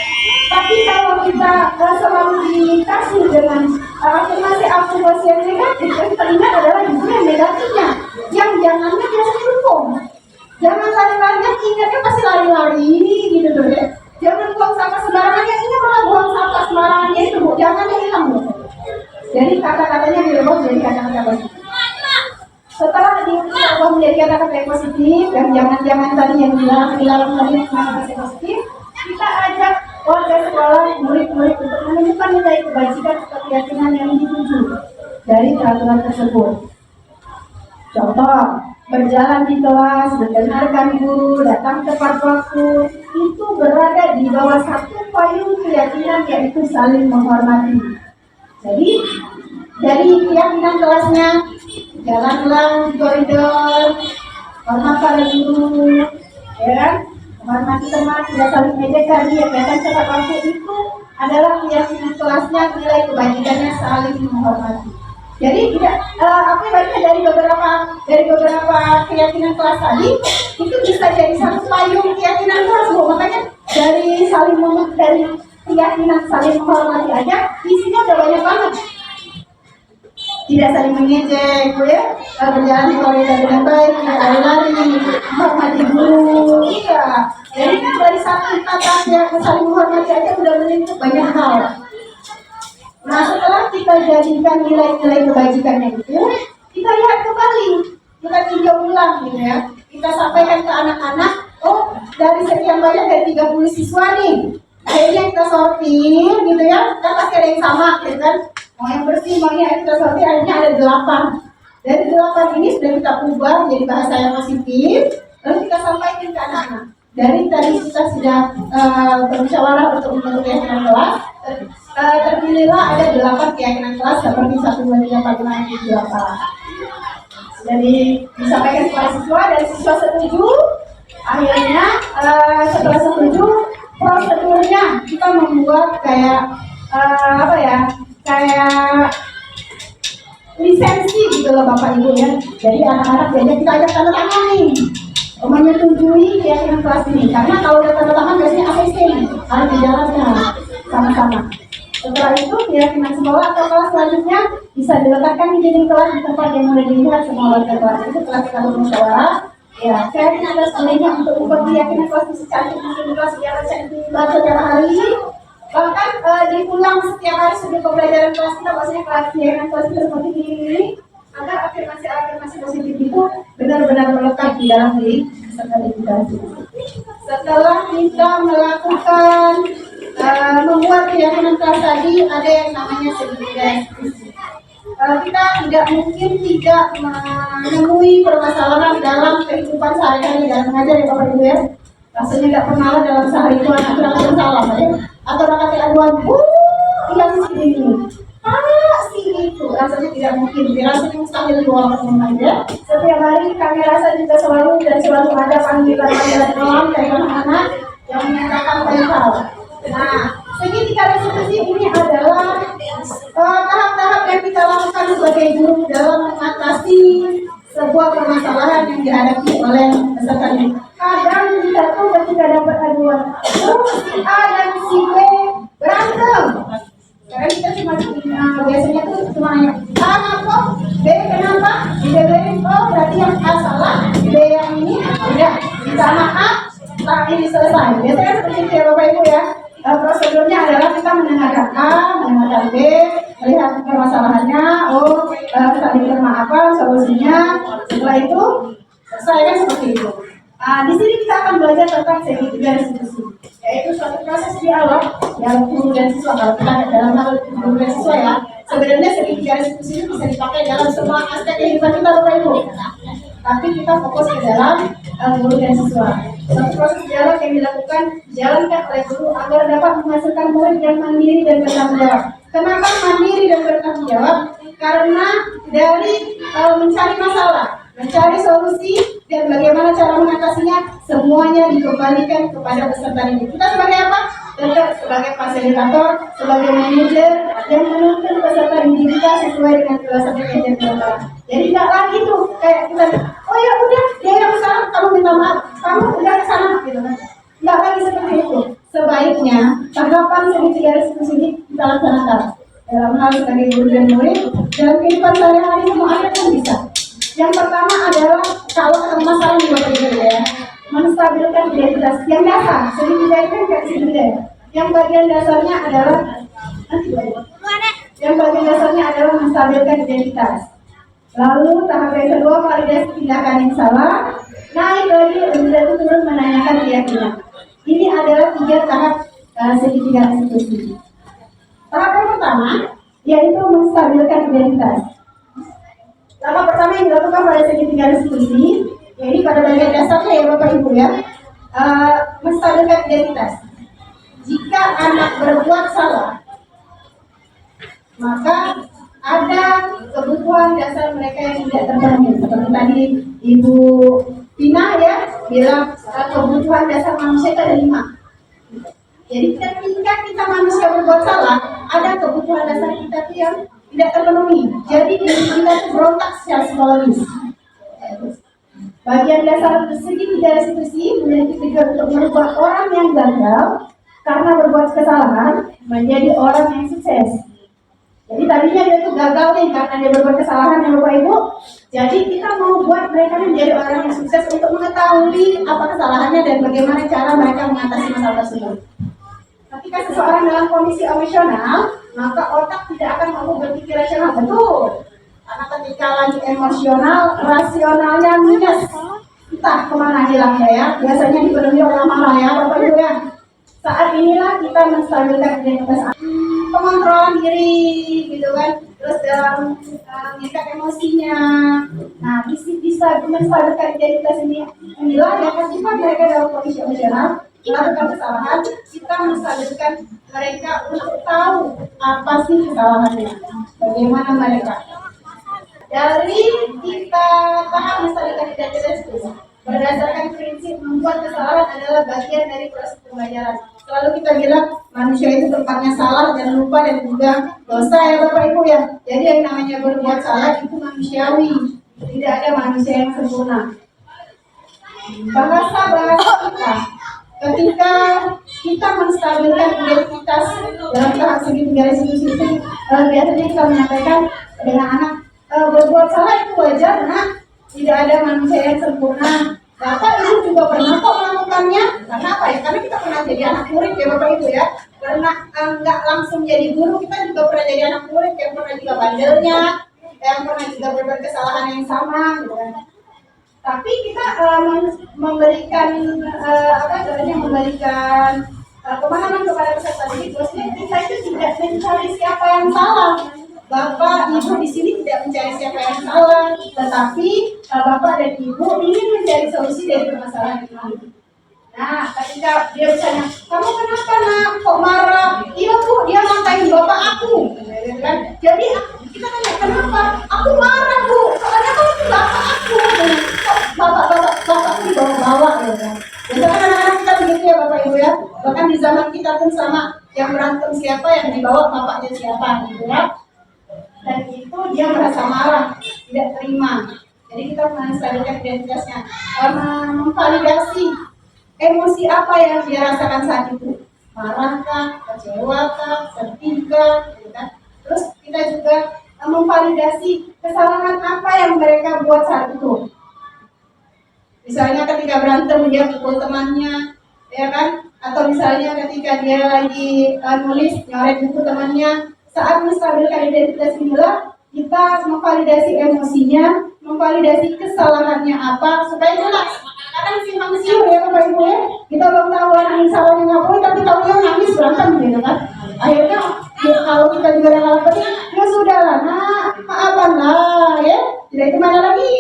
[SPEAKER 2] Tapi kalau kita selalu dikasih dengan afirmasi yang negatif, yang kita ingat adalah justru yang negatifnya. Yang jangannya biasanya dukung. Jangan lari-larinya, ingatnya pasti lari-lari gitu tuh ya. Jangan buang sampah sembarangan, yang ingat malah buang sampah sembarangan itu Bu. Jangan yang hilang Bu. Jadi kata-katanya dirubah jadi kata-kata positif. Setelah diubah menjadi kata-kata yang positif dan jangan-jangan tadi yang dilarang tadi kata-kata positif, kita ajak warga sekolah, murid-murid untuk menemukan nilai kebajikan atau keyakinan yang dituju dari peraturan tersebut. Contoh, berjalan di kelas, mendengarkan guru, datang tepat waktu, itu berada di bawah satu payung keyakinan yaitu saling menghormati. Jadi dari keyakinan kelasnya, jalanlah di koridor, hormat pada guru, ya, menghormati teman, tidak saling ejekan, datang tepat waktu, itu adalah keyakinan kelasnya, nilai kebajikannya saling menghormati. Jadi tidak dari beberapa keyakinan kelas tadi itu bisa jadi satu payung keyakinan kelas Bu. Makanya dari keyakinan saling menghormati aja isinya udah banyak banget. Tidak saling mengejek, ya, berjalan di koridor dengan baik, tidak lari-lari, menghormati guru, iya. Jadi dari satu kata yang saling menghormati aja udah menyentuh banyak hal. Nah setelah kita jadikan nilai-nilai kebajikannya itu, kita lihat kembali, kita tinjau ulang gitu ya. Kita sampaikan ke anak-anak, oh dari sekian banyak dari 30 siswa nih, akhirnya kita sortir gitu ya, kan pasti ada yang sama gitu kan. Mau yang bersih, mau yang kita sortir, akhirnya ada 8. Dari 8 ini sudah kita ubah menjadi bahasa yang positif, lalu kita sampaikan ke anak-anak. Dari tadi kita sudah bermusyawarah untuk membentuk keyakinan kelas, terpilihlah ada 8 keyakinan kelas seperti 1, 2, 3, 4, 5, 6, 7, 8. Jadi disampaikan kepada siswa dan siswa setuju. Akhirnya setelah setuju, prosedurnya kita membuat kayak kayak lisensi gitu loh Bapak Ibu ya. Jadi anak-anak biasanya kita ajak tanda tangan nih, menyetujui keyakinan kelas ini. Karena kalau udah tanda tangan biasanya APC harus dijalankan sama-sama. Setelah itu keyakinan sekolah atau kelas selanjutnya bisa diletakkan di dinding kelas di tempat yang mulai dilihat semua warga kelas. Itu setelah kita bermusyawarah, ya saya yakin ada sekalinya untuk membuat keyakinan kelas itu secantik mungkin kelas biar dibaca setiap hari. Bahkan diulang setiap hari sebelum pembelajaran kelas kita, maksudnya keyakinan kelas itu seperti ini, agar afirmasi positif itu benar-benar melekat di dalam diri peserta didik. Setelah kita melakukan membuat keyakinan kelas tadi, ada yang namanya segi deskripsi. Kita tidak mungkin tidak menemui permasalahan dalam kehidupan sehari-hari dalam mengajar ya Bapak Ibu ya. Rasanya nggak pernah dalam sehari itu anak kurang salah ya. Atau anak aduan, yang ini, si itu rasanya tidak mungkin, rasanya mustahil diwakilkan ya. Setiap hari kami rasa juga selalu ada panggilan alam dari anak-anak yang menyatakan banyak hal. Nah, segitiga resolusi ini adalah tahap-tahap yang kita lakukan sebagai guru dalam mengatasi sebuah permasalahan yang dihadapi oleh peserta didik. Kadang kita tuh ketika dapat aduan, si A dan si B berantem. Karena kita biasanya tuh cuma nanya, A kenapa, B kenapa, dibeberin, oh berarti yang A salah, B yang ini udah minta maaf, setelah ini selesai. Biasanya seperti itu ya Bapak Ibu ya. Prosedurnya adalah kita mendengarkan A, mendengarkan B, melihat permasalahannya, saling bermaaf, apa solusinya. Setelah itu selesai kan seperti itu. Di sini kita akan belajar tentang segitiga restitusi, yaitu suatu proses dialog yang guru dan siswa. Kalau kita dalam hal guru dan siswa ya, sebenarnya segitiga restitusi itu bisa dipakai dalam semua aspek kehidupan kita, Bapak Ibu. Tapi kita fokus ke dalam guru dan siswa. Suatu proses dialog yang dilakukan dijalankan oleh guru agar dapat menghasilkan murid yang mandiri dan bertanggung jawab. Kenapa mandiri dan bertanggung jawab? Karena dari mencari masalah, mencari solusi, dan bagaimana cara mengatasinya, semuanya dikembalikan kepada peserta didik. Kita sebagai apa? Tetap sebagai fasilitator, sebagai manajer yang menuntun peserta didik kita sesuai dengan filosofi kajian kelompok. Jadi tidak lagi tuh kayak kita, oh ya udah dia yang kesana, kamu minta maaf, kamu udah kesana gitu kan. Tidak lagi seperti itu. Sebaiknya tahapan segitiga restitusi ini kita laksanakan dalam hal sebagai guru dan murid dalam kehidupan sehari-hari. Semua ada yang bisa. Yang pertama adalah kalau ketemu masalah di Bapak Ibu ya, menstabilkan identitas yang dasar. Segitiga itu kan segitiga. Yang bagian dasarnya adalah menstabilkan identitas. Lalu tahap yang kedua, validasi tindakan yang salah. Naik lagi untuk turun menanyakan keyakinan. Ini adalah 3 tahap segitiga restitusi. Tahap yang pertama yaitu menstabilkan identitas. Tahap pertama yang dilakukan pada segitiga restitusi, yaitu pada bagian dasarnya ya Bapak Ibu ya, menstabilkan identitas. Jika anak berbuat salah, maka ada kebutuhan dasar mereka yang tidak terpenuhi. Seperti tadi Ibu Tina ya bilang kebutuhan dasar manusia itu ada 5. Jadi ketika kita manusia berbuat salah, ada kebutuhan dasar kita itu yang tidak terpenuhi. Jadi diri kita itu berontak secara psikologis. Bagian dasar segitiga restitusi memiliki tujuan untuk merubah orang yang gagal karena berbuat kesalahan menjadi orang yang sukses. Jadi tadinya dia itu gagal nih karena dia berbuat kesalahan ya Bapak Ibu. Jadi kita mau buat mereka menjadi orang yang sukses untuk mengetahui apa kesalahannya dan bagaimana cara mereka mengatasi masalah tersebut. Ketika seseorang dalam kondisi emosional, maka otak tidak akan mampu berpikir rasional. Betul. Karena ketika lagi emosional, rasionalnya minus. Entah kemana hilangnya ya. Biasanya dipenuhi oleh amarah ya Bapak Ibu ya. Saat inilah kita menstabilkan identitas, pengontrolan diri gitu kan. Terus dalam mengikat emosinya. Nah, bisa menstabilkan identitas ini. Inilah yang ketika mereka dalam kondisi emosional melakukan kesalahan, kita menstabilkan mereka untuk tahu apa sih kesalahannya, bagaimana mereka. Dari kita tahap menstabilkan identitas itu, berdasarkan prinsip membuat kesalahan adalah bagian dari proses pembelajaran. Selalu kita bilang manusia itu tempatnya salah dan lupa dan juga dosa ya Bapak Ibu ya. Jadi yang namanya berbuat salah itu manusiawi, tidak ada manusia yang sempurna. Bahasa kita ketika kita menstabilkan identitas dalam tahap segitiga restitusi itu, biasanya kita menyampaikan dengan anak, berbuat salah itu wajar nak, tidak ada manusia yang sempurna. Bapak Ibu juga pernah kok melakukannya. Karena apa ya? Karena kita pernah jadi anak murid ya Bapak Ibu ya. Karena nggak langsung jadi guru, kita juga pernah jadi anak murid yang pernah juga bandelnya, yang pernah juga berbuat kesalahan yang sama gitu kan. Tapi kita memberikan pemahaman kepada peserta didik, bahwasanya kita itu tidak mencari siapa yang salah. Bapak Ibu di sini tidak mencari siapa yang salah, tetapi Bapak dan Ibu ingin mencari solusi dari permasalahan ini. Nah, ketika dia bertanya, kamu kenapa nak kok marah? Iya Bu, dia ngatain bapak aku, kan? Jadi kita tanya kenapa? Aku marah Bu, soalnya kamu itu bapak aku. Bapak dibawa-bawa ya kan. Biasanya anak-anak kita begitu ya Bapak Ibu ya. Bahkan di zaman kita pun sama, yang berantem siapa, yang dibawa bapaknya siapa gitu ya. Dan itu dia merasa marah, tidak terima. Jadi kita menstabilkan identitasnya, memvalidasi emosi apa yang dia rasakan saat itu. Marahkah, kecewakah, sedihkah, gitu kan. Terus kita juga memvalidasi kesalahan apa yang mereka buat saat itu. Misalnya ketika berantem dia pukul temannya, ya kan? Atau misalnya ketika dia lagi nulis nyoret buku temannya. Saat menstabilkan identitas inilah
[SPEAKER 6] kita memvalidasi emosinya, memvalidasi kesalahannya apa, supaya jelas. Kadang simpang siur ya Bapak Ibu ya, kita belum tahu anak ini salahnya ngapain, tapi tahunya nangis berantem gitu kan. Akhirnya ya, kalau kita juga yang ngelakuin, ya sudahlah, nak, maafkan lah ya, tidak itu mana lagi.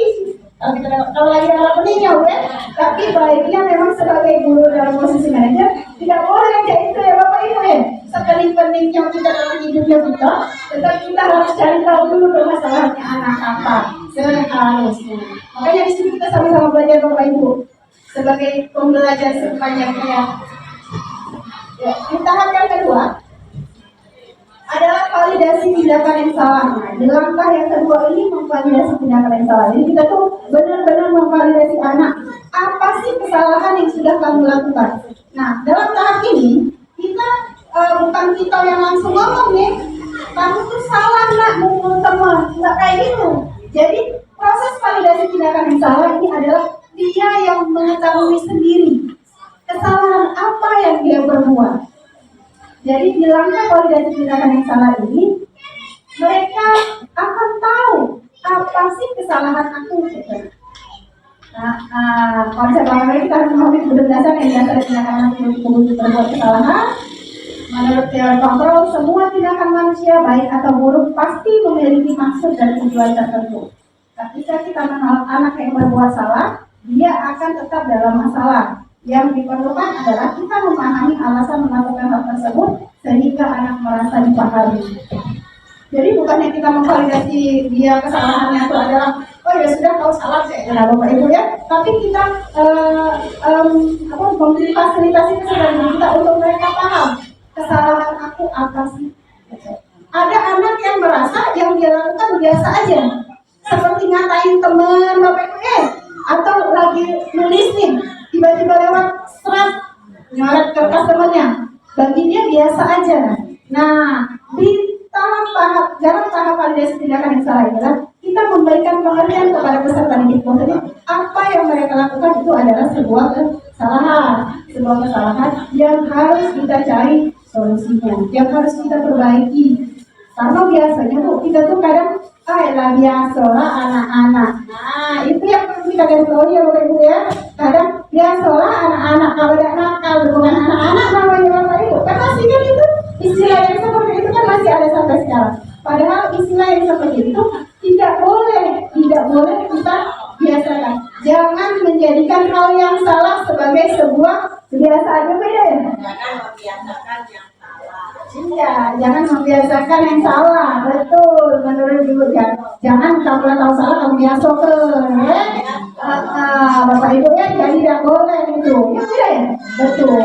[SPEAKER 6] Kalau lagi dalam peningnya, ya, tapi baiknya memang sebagai guru dalam posisi manajer tidak boleh kayak itu ya Bapak Ibu ya. Sekening-keningnya kita dalam hidupnya kita, tetap kita harus cari tahu dulu permasalahannya anak apa seharusnya. Makanya di sini kita sama-sama belajar Bapak Ibu sebagai pembelajar sepanjangnya. Ya, di tahap yang kedua adalah validasi tindakan yang salah. Nah, di langkah yang kedua ini memvalidasi tindakan yang salah. Jadi kita tuh benar-benar memvalidasi anak. Apa sih kesalahan yang sudah kamu lakukan? Nah, dalam tahap ini kita bukan kita yang langsung ngomong nih, kamu tuh salah nak mukul teman, nggak kayak gitu. Jadi proses validasi tindakan yang salah ini adalah dia yang mengetahui sendiri kesalahan apa yang dia perbuat. Jadi di langkah validasi tindakan yang salah ini, mereka akan tahu apa sih kesalahan aku. Nah, konsep awalnya kita harus memahami berdasarkan yang dasar tindakan aku berbuat kesalahan. Menurut teori kontrol, semua tindakan manusia baik atau buruk pasti memiliki maksud dan tujuan tertentu. Ketika kita menolak anak yang berbuat salah, dia akan tetap dalam masalah. Yang diperlukan adalah kita memahami alasan melakukan hal tersebut sehingga anak merasa dipahami. Jadi bukannya kita memvalidasi dia kesalahannya itu adalah oh ya sudah kau salah saya Bapak Ibu ya, tapi kita memberi fasilitasi kesadaran kita untuk mereka paham kesalahan aku apa sih. Ada anak yang merasa yang dia lakukan biasa aja, seperti ngatain teman Bapak Ibu atau lagi nulis nih, tiba-tiba lewat serat nyoret kertas temannya, bagi dia biasa aja. Nah, di dalam tahap validasi tindakan yang salah adalah kita memberikan pengertian kepada peserta didik bahwa apa yang mereka lakukan itu adalah sebuah kesalahan yang harus kita cari solusinya, yang harus kita perbaiki. Karena biasanya tuh kita tuh kadang biasalah anak-anak. Nah, itu yang perlu kita garis bawahi ya Bapak Ibu ya. Kadang biasalah anak-anak, kalau tidak nakal bukan anak-anak namanya Bapak Ibu. Karena sih kan itu istilah yang seperti itu kan masih ada sampai sekarang. Padahal istilah yang seperti itu tidak boleh kita biasakan. Jangan menjadikan hal yang salah sebagai sebuah kebiasaan. Beda ya?
[SPEAKER 5] Jangan membiasakan yang salah.
[SPEAKER 6] Iya, jangan membiasakan yang salah. Betul, menurut Ibu ya. Jangan kamu tahu salah kamu biasakan, ya. Bapak Ibu ya, jadi tidak boleh itu. Ya tidak ya? Betul.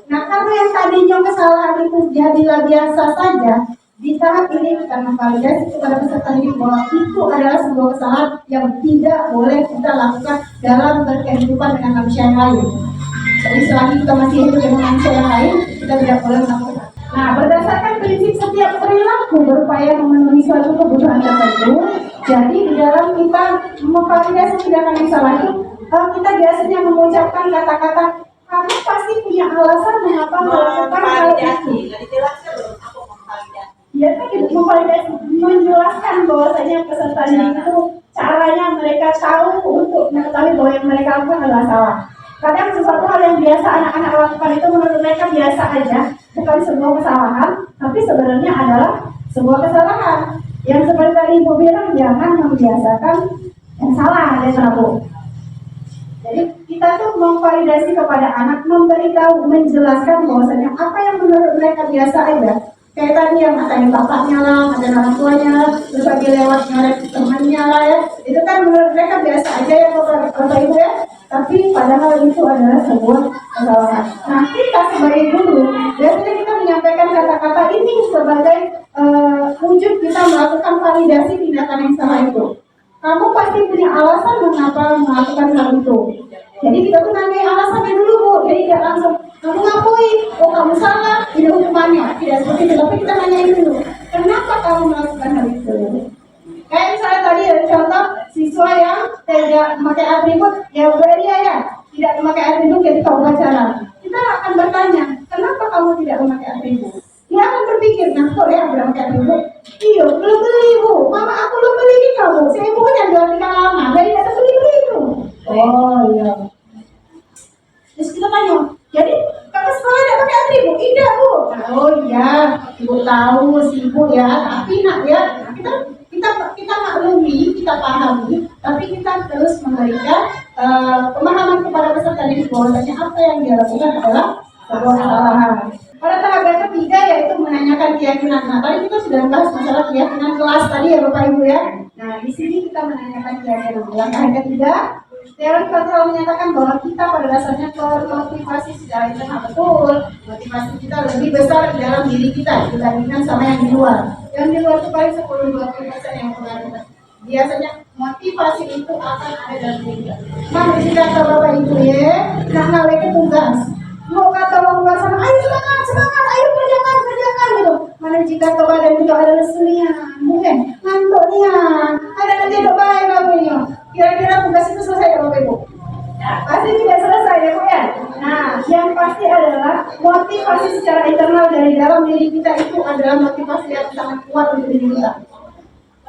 [SPEAKER 6] Nah, karena yang tadinya kesalahan itu jadilah biasa saja, di tahap ini kita memvalidasi kepada peserta didik bahwa itu adalah sebuah kesalahan yang tidak boleh kita lakukan dalam berkehidupan dengan manusia yang lain. Jadi selagi kita masih hidup dengan manusia yang lain, kita tidak boleh melakukan. Nah, berdasarkan prinsip setiap perilaku berupaya memenuhi suatu kebutuhan tertentu, jadi di dalam kita memvalidasi tindakan yang salah itu, kita biasanya mengucapkan kata-kata, kamu pasti punya alasan mengapa melakukan hal itu. Ya kan memvalidasi, menjelaskan bahwasanya peserta didik itu caranya mereka tahu untuk mengetahui bahwa yang mereka lakukan adalah salah. Kadang sesuatu hal yang biasa anak-anak lakukan itu menurut mereka biasa aja, bukan sebuah kesalahan, tapi sebenarnya adalah sebuah kesalahan. Yang seperti tadi Ibu bilang, jangan membiasakan yang salah, ya Prabu. Jadi kita tuh memvalidasi kepada anak, memberitahu, menjelaskan bahwasanya apa yang menurut mereka biasa aja. Kayak tadi yang ngatain bapaknya lah, ngatain orang tuanya lah, terus lagi lewat nyorek temannya lah ya. Itu kan menurut mereka biasa aja ya Bapak Ibu ya. Tapi padahal itu adalah sebuah kesalahan. Nah, kita sebagai guru, biasanya kita menyampaikan kata-kata ini sebagai wujud kita melakukan validasi tindakan yang salah itu. Kamu pasti punya alasan mengapa melakukan hal itu. Jadi kita tuh nanya alasannya dulu Bu. Jadi tidak langsung kamu ngakui, oh kamu salah, ini hukumannya. Tidak seperti itu, tapi kita nanyain dulu. Kenapa kamu melakukan hal itu? Kayak misalnya tadi ada contoh siswa yang tidak memakai atribut, ya dia ya tidak memakai atribut ketika upacara. Kita akan bertanya, kenapa kamu tidak memakai atribut? dia akan berpikir, nah kok ya berangkat ibu, iya belum beli bu, mama aku belum beli ini kamu, saya ibu kan jual di lama, dari datang beli itu. Oh iya. Terus kita tanya, jadi kakak sekolah ada pakai atribut? Tidak bu. Oh iya, ibu tahu sih ibu ya, tapi nak ya, kita maklumi, kita pahami, tapi kita terus memberikan pemahaman kepada peserta didik bahwasanya apa yang dia lakukan adalah sebuah kesalahan. Pada tahap yang ketiga yaitu menanyakan keyakinan. Nah tadi kita sudah bahas masalah keyakinan kelas tadi ya Bapak Ibu ya. Nah di sini kita menanyakan keyakinan. Langkah yang ketiga, teori kontrol menyatakan bahwa kita pada dasarnya termotivasi secara internal. Betul, motivasi kita lebih besar di dalam diri kita dibandingkan sama yang di luar. Yang di luar itu paling 10-20% yang pengaruh. Biasanya motivasi itu akan ada dalam diri kita. Nah, jika kata Bapak Ibu ya, nah ngawe ke tugas. Mau kata orang luar sana, ayo semangat, ayo kerjakan gitu. Mana jika ke badan itu ada lesunya, mungkin ngantuknya, ada nanti doa yang namanya. Kira-kira tugas itu selesai ya Bapak Ibu? Pasti tidak selesai ya Bu ya. Nah, yang pasti adalah motivasi secara internal dari dalam diri kita itu adalah motivasi yang sangat kuat untuk diri kita.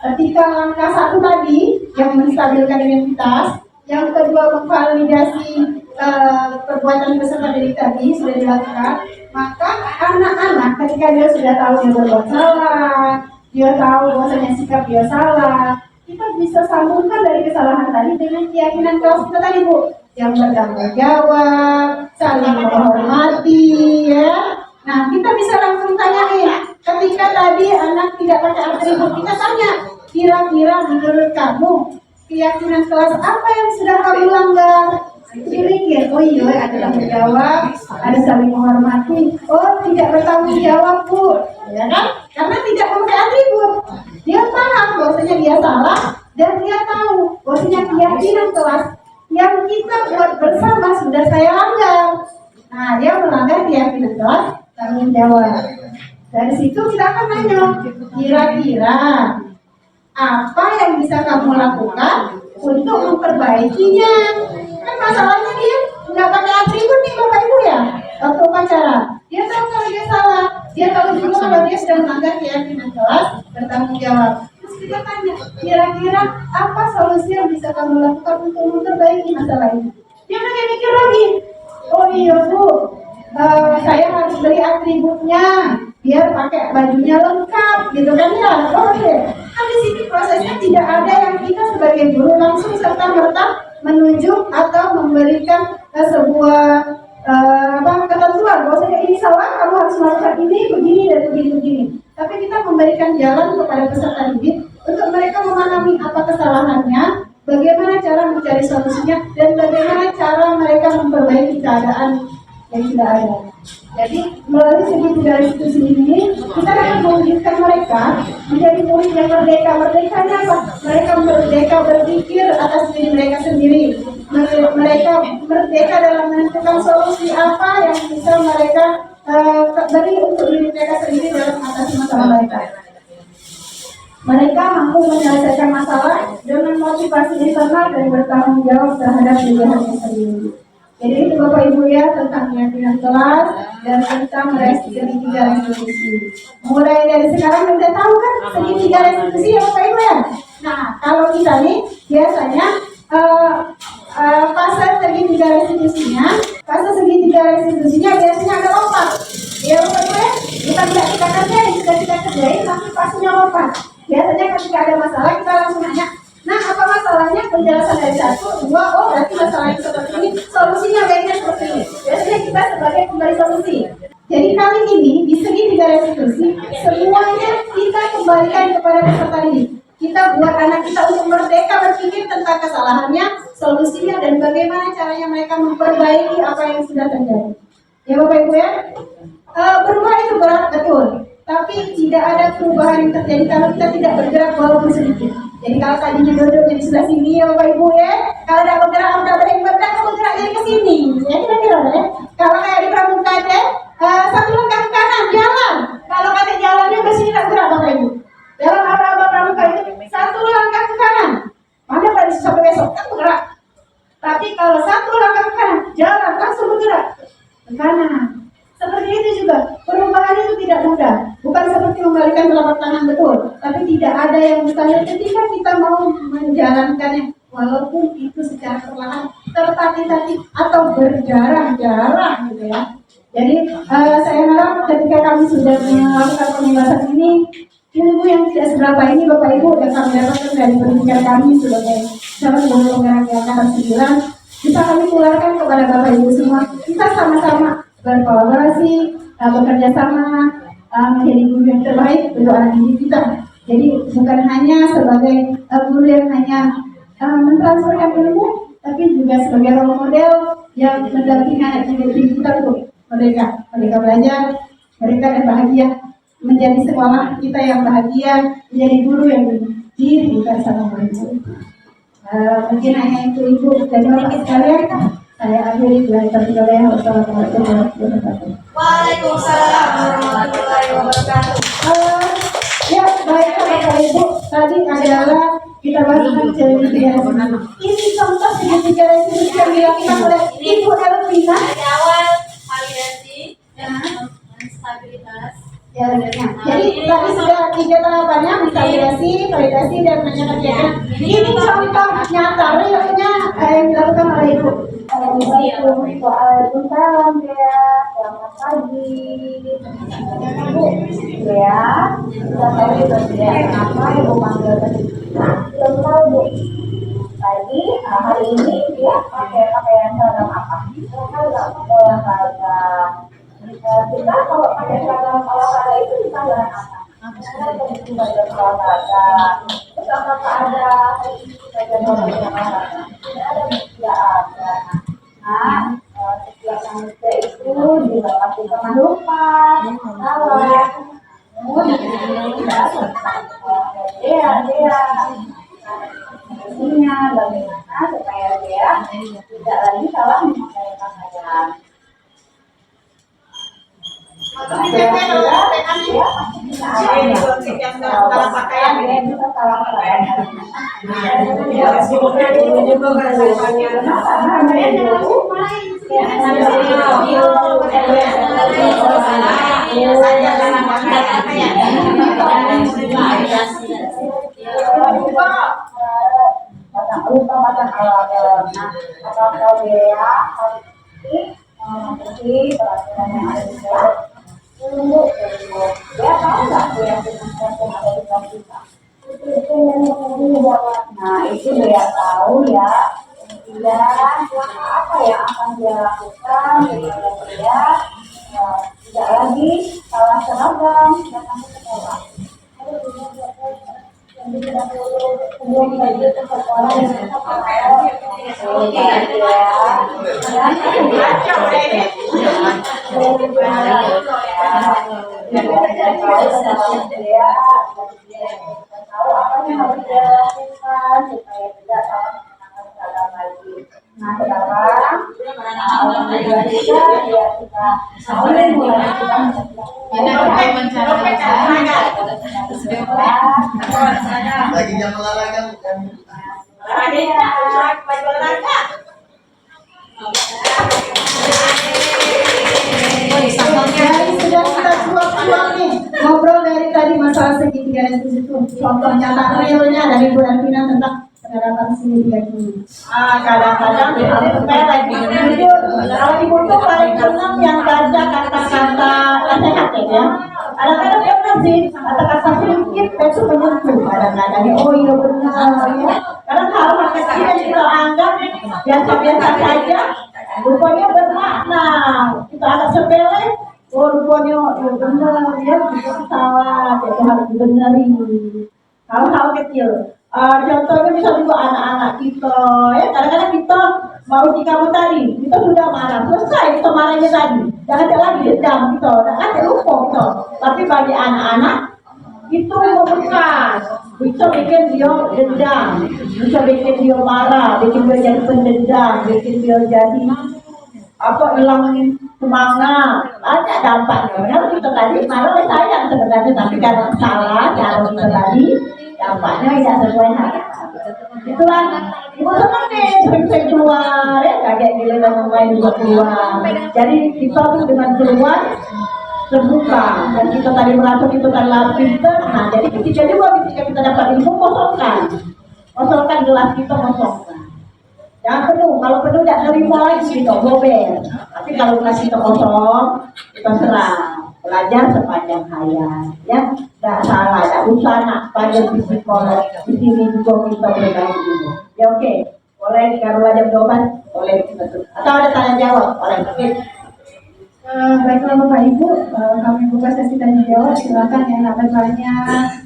[SPEAKER 6] Ketika langkah 1 tadi yang menstabilkan identitas, yang kedua memvalidasi perbuatan peserta didik tadi sudah dilakukan, maka anak-anak ketika dia sudah tahu dia berbuat salah, dia tahu bahwasanya sikap dia salah, kita bisa sambungkan dari kesalahan tadi dengan keyakinan kelas kita tadi Bu, yang bertanggung jawab, saling menghormati ya. Nah kita bisa langsung tanyain, ketika tadi anak tidak pakai atribut, kita tanya, kira-kira menurut kamu keyakinan kelas apa yang sudah kamu langgar? Dipikir, oh iya ada tanggung jawab, ada saling menghormati, oh tidak bertanggung jawab Bu, ya kan? Karena tidak memakai atribut, dia paham bahwasanya dia salah dan dia tahu bahwasanya keyakinan kelas yang kita buat bersama sudah saya langgar. Nah dia melanggar keyakinan kelas, tanggung jawab. Dari situ kita akan nanya, kira-kira apa yang bisa kamu lakukan untuk memperbaikinya? Kan masalahnya dia nggak pakai atribut nih Bapak Ibu ya, waktu upacara. Dia tahu kalau dia salah, dia tahu juga kalau dia sedang melanggar keyakinan kelas, bertanggung jawab. Terus kita tanya, kira-kira apa solusi yang bisa kamu lakukan untuk memperbaiki masalah ini? Dia mikir lagi, oh iya Bu, saya harus beli atributnya, biar pakai bajunya lengkap, gitu kan ya? Oke. Nah di sini prosesnya tidak ada yang kita sebagai guru langsung serta merta menunjuk atau memberikan sebuah ketentuan bahwasanya ini salah, kamu harus melakukan ini, begini dan begini. Tapi kita memberikan jalan kepada peserta didik untuk mereka memahami apa kesalahannya, bagaimana cara mencari solusinya, dan bagaimana cara mereka memperbaiki keadaan yang sudah ada. Jadi melalui segitiga institusi ini kita akan mewujudkan mereka menjadi murid yang merdeka. Merdekanya apa? Mereka merdeka berpikir atas diri mereka sendiri. Mereka merdeka dalam menentukan solusi apa yang bisa mereka beri untuk diri mereka sendiri dalam mengatasi masalah mereka. Mereka mampu menyelesaikan masalah dengan motivasi internal dan bertanggung jawab terhadap dirinya sendiri. Jadi itu Bapak Ibu ya tentang keyakinan kelas dan tentang segitiga restitusi. Mulai dari sekarang kita tahu kan segitiga restitusi ya Bapak Ibu ya. Nah kalau kita nih biasanya fase segitiga restitusinya biasanya ada lompat. Ya Bapak Ibu ya, bukan tidak kita kerjain, sudah kita kerjain tapi fasenya lompat. Biasanya ketika ada masalah kita langsung nanya, nah apa masalahnya, penjelasan dari 1, 2, oh berarti masalahnya seperti ini, solusinya baiknya seperti ini. Biasanya kita sebagai pemberi solusi. Jadi kali ini di segitiga restitusi semuanya kita kembalikan kepada peserta didik. Kita buat anak kita untuk merdeka berpikir tentang kesalahannya, solusinya, dan bagaimana caranya mereka memperbaiki apa yang sudah terjadi. Ya Bapak Ibu ya, berubah itu berat betul, tapi tidak ada perubahan yang terjadi kalau kita tidak bergerak walaupun sedikit. Jadi kalau tadinya duduk di sebelah sini ya Bapak Ibu ya, kalau tidak bergerak, udah bergerak jadi ke sini. Ya kira-kira ya. Kalau kayak di pramuka ya, 1 langkah ke kanan jalan. Kalau kata jalannya bersih tidak gerak Bapak Ibu. Dalam apa-apa pramuka itu 1 langkah ke kanan. Mana pada sampai besok kan bergerak. Tapi kalau 1 langkah ke kanan, jalan langsung bergerak ke kanan. Seperti itu juga perubahan itu tidak tidak mudah. Bukan seperti membalikan telapak tangan betul, tapi tidak ada yang mustahil ketika kita mau menjalankannya, walaupun itu secara perlahan, tertatih-tatih atau berjarah-jarah gitu ya. Jadi saya harap ketika kami sudah melakukan pembebasan ini, ilmu yang tidak seberapa ini Bapak Ibu yang kami dapatkan dari pendidikan kami sebagai calon guru penggerak angkatan 9 bisa kami tularkan kepada Bapak Ibu semua. Kita sama-sama berkolaborasi, bekerja sama, menjadi guru yang terbaik untuk anak didik kita. Jadi bukan hanya sebagai guru yang hanya mentransferkan ilmu, tapi juga sebagai role model yang mendampingi anak didik kita untuk mereka belajar, mereka dan bahagia, menjadi sekolah kita yang bahagia, menjadi guru yang dididik sama mereka. Mungkin hanya itu Ibu dan Bapak sekalian. Saya akhiri dengan tertulisnya. Wassalamualaikum warahmatullahi wabarakatuh.
[SPEAKER 3] Waalaikumsalam warahmatullahi wabarakatuh.
[SPEAKER 6] Ya, baik Bapak Ibu. Tadi adalah kita bahas segitiga. Ini contoh segitiga resolusi yang dilakukan oleh Ibu Elvina.
[SPEAKER 3] Dari awal validasi dan stabilitas.
[SPEAKER 6] Ya, jadi tadi sudah 3 tahapannya, validasi, dan menyampaikan. Ini contoh nyata realnya yang dilakukan oleh Ibu. Waalaikumsalam ya, selamat pagi. Bu, ya, kita tahu ya, kenapa Ibu panggil tadi? Belum tahu Bu. Tadi hari ini dia pakai pakaian seragam apa? Olahraga. Kita kalau pakai seragam olahraga itu kita jalan apa? Kita jalan olahraga. Terus apakah ada seragam olahraga? Tidak ada. Nah, setiap manusia itu juga pasti pernah lupa, salah. Dia intinya bagaimana supaya dia tidak lagi salah memakai pakaian. Nah, itu dia tahu ya, apa yang akan dia lakukan supaya dia tidak lagi salah seragam datang ke sekolah. Sebelum pergi ke sekolah tahu apa yang harus dia lakukan supaya tidak salah menggunakan seragam lagi. Nah sekarang alhamdulillah ya kita mulai
[SPEAKER 7] lagi jam olahraga bukan?
[SPEAKER 6] Jadi sudah kita cuap-cuap nih ngobrol dari tadi masalah segitiga itu. Contoh nyata realnya dari Bu Elvina tentang penerapan segitiga ini.
[SPEAKER 2] Kadang-kadang sepele. Jujur, kalau Ibu tuh paling senang yang baca kata-kata nasihat ya. Kadang-kadang benar sih, kata-kata sedikit itu menyentuh. Kadang-kadang oh iya benar ya. Kadang hal kecil yang kita anggap biasa-biasa saja, rupanya bermakna. Kita agak sepele, oh rupanya ya benar ya, kita salah, itu harus dibenerin. Hal-hal kecil. Contohnya bisa juga anak-anak kita, ya kadang-kadang kita mau kamu tadi, kita sudah marah, selesai kita marahnya tadi, jangan ada lagi dendam kita, jangan ada lupa kita. Tapi bagi anak-anak itu membekas, bisa bikin dia dendam, bisa bikin dia marah, bikin dia jadi pendendam, bikin dia jadi hilang semangat, ada dampaknya. Kalau kita tadi malah sayang sebenarnya, tapi karena salah cara kita tadi, dampaknya tidak sesuai harapan. Itulah Ibu senang nih sering keluar ya, kayak giliran yang lain juga keluar. Jadi kita tuh dengan keluar terbuka dan kita tadi merasa itu adalah pinter. Nah, jadi ketika juga ketika kita dapat ilmu, kosongkan gelas kita, kosongkan. Jangan penuh, kalau penuh tidak terima lagi kita gober. Tapi kalau gelas kita kosong, kita serah. Belajar sepanjang hayat, ya, tidak salah, tidak usah nak pada psikolog. Di sini juga kita berbaik ilmu. Ya oke, boleh kalau ada jawaban, boleh kita tutup. Atau ada tanya jawab, boleh. Oke.
[SPEAKER 6] Baiklah Bapak Ibu, kami buka sesi tanya jawab. Silakan yang nak bertanya,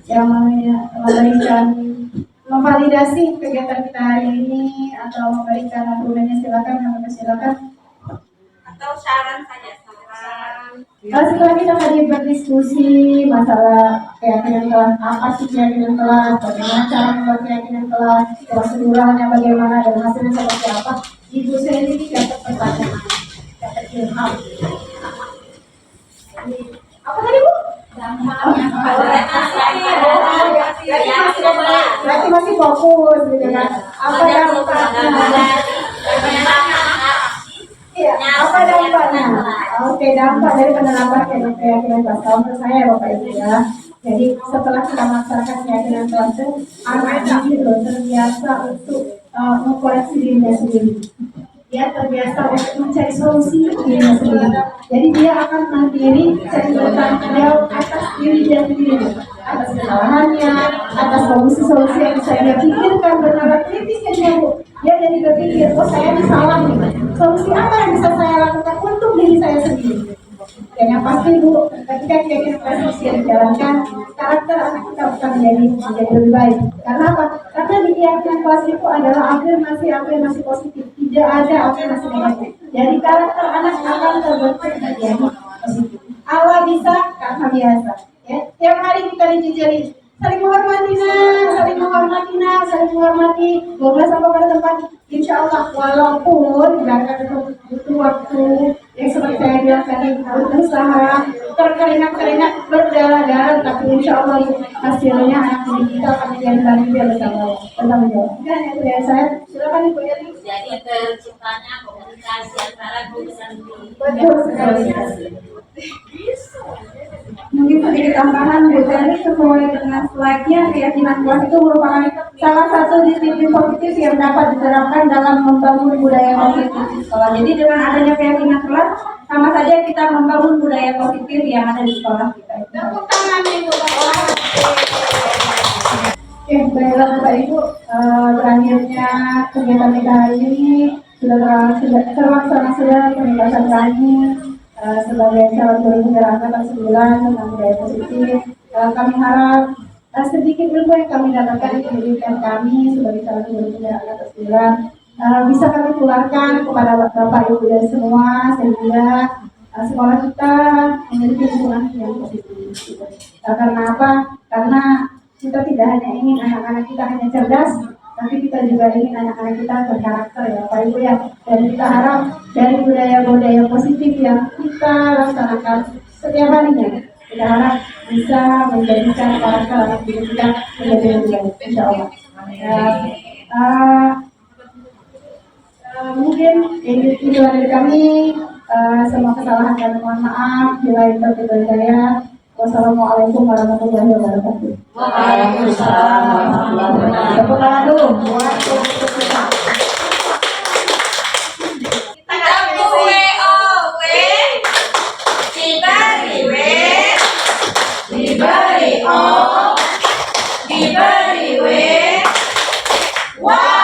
[SPEAKER 6] yang memberikan memvalidasi kegiatan kita hari ini atau memberikan argumennya, silakan, kami persilakan.
[SPEAKER 5] Atau saran saja, saran.
[SPEAKER 6] Setelah kita tadi berdiskusi masalah keyakinan kelas, apa sih keyakinan kelas, bagaimana cara membuat keyakinan kelas, proseduralnya bagaimana, dan hasilnya seperti apa, Ibu sendiri dapat pertanyaan, dapat ilham. Apa tadi Bu? Berarti masih fokus gitu kan? Apa dampaknya? Iya, apa dampaknya? Oke, dampak dari penerapan keyakinan kelas. Kalau menurut saya Bapak Ibu ya. Jadi setelah kita melaksanakan keyakinan kelas itu, anak ini loh terbiasa untuk mengkoreksi dirinya sendiri. Dia terbiasa untuk mencari solusi dirinya sendiri. Jadi dia akan mandiri cari bertanggung jawab atas diri dia sendiri, atas kesalahannya, atas solusi-solusi yang bisa dia pikirkan bernada kritisnya dia Bu. Dia jadi berpikir, oh saya ini salah nih. Solusi apa yang bisa saya lakukan untuk diri saya sendiri? Dan yang pasti Bu, ketika keyakinan kelas yang dijalankan, karakter anak kita akan menjadi lebih baik. Karena apa? Karena di keyakinan kelas itu adalah afirmasi positif. Tidak ada afirmasi negatif. Jadi karakter anak akan terbentuk menjadi positif. Allah bisa karena biasa. Ya, tiap hari kita dijejali. Saling menghormati, ngobrol sama pada tempat. Insya Allah, walaupun akan butuh waktu yang seperti saya bilang tadi, harus usaha, terkeringat berdarah-darah, tapi insya Allah hasilnya anak didik kita akan menjadi bahagia bersama jawab. Dan yang dari saya, silakan Ibu Eli.
[SPEAKER 5] Jadi terciptanya komunikasi antara guru dan murid.
[SPEAKER 6] Betul sekali. Mungkin sedikit tambahan Bu, jadi sesuai dengan slide-nya, keyakinan kelas itu merupakan salah satu disiplin positif yang dapat diterapkan dalam membangun budaya positif di sekolah. Jadi dengan adanya keyakinan kelas, sama saja kita membangun budaya positif yang ada di sekolah kita.
[SPEAKER 5] Tepuk tangan Ibu.
[SPEAKER 6] Oke, baiklah Bapak Ibu, berakhirnya kegiatan kita hari ini sudah terlaksana penugasan kami sebagai calon guru penggerak angkatan 9 tentang budaya positif. Kami harap sedikit ilmu yang kami dapatkan di pendidikan kami sebagai calon guru penggerak angkatan 9 bisa kami tularkan kepada Bapak Ibu dan semua, sehingga sekolah kita memiliki lingkungan yang positif. Karena apa? Karena kita tidak hanya ingin anak-anak kita hanya cerdas, tapi kita juga ingin anak-anak kita berkarakter ya Pak Ibu ya. Dan kita harap dari budaya-budaya positif yang kita laksanakan setiap harinya, kita harap bisa menjadikan karakter anak didik kita menjadi lebih baik, insya Allah. Mungkin itu dari kami. Semua kesalahan kami mohon maaf. Bila itu tidak saya. Wassalamualaikum warahmatullahi wabarakatuh.
[SPEAKER 5] Waalaikumsalam warahmatullahi wabarakatuh.
[SPEAKER 2] Tepuk tangan dulu.
[SPEAKER 5] Diberi O, diberi W. Wow.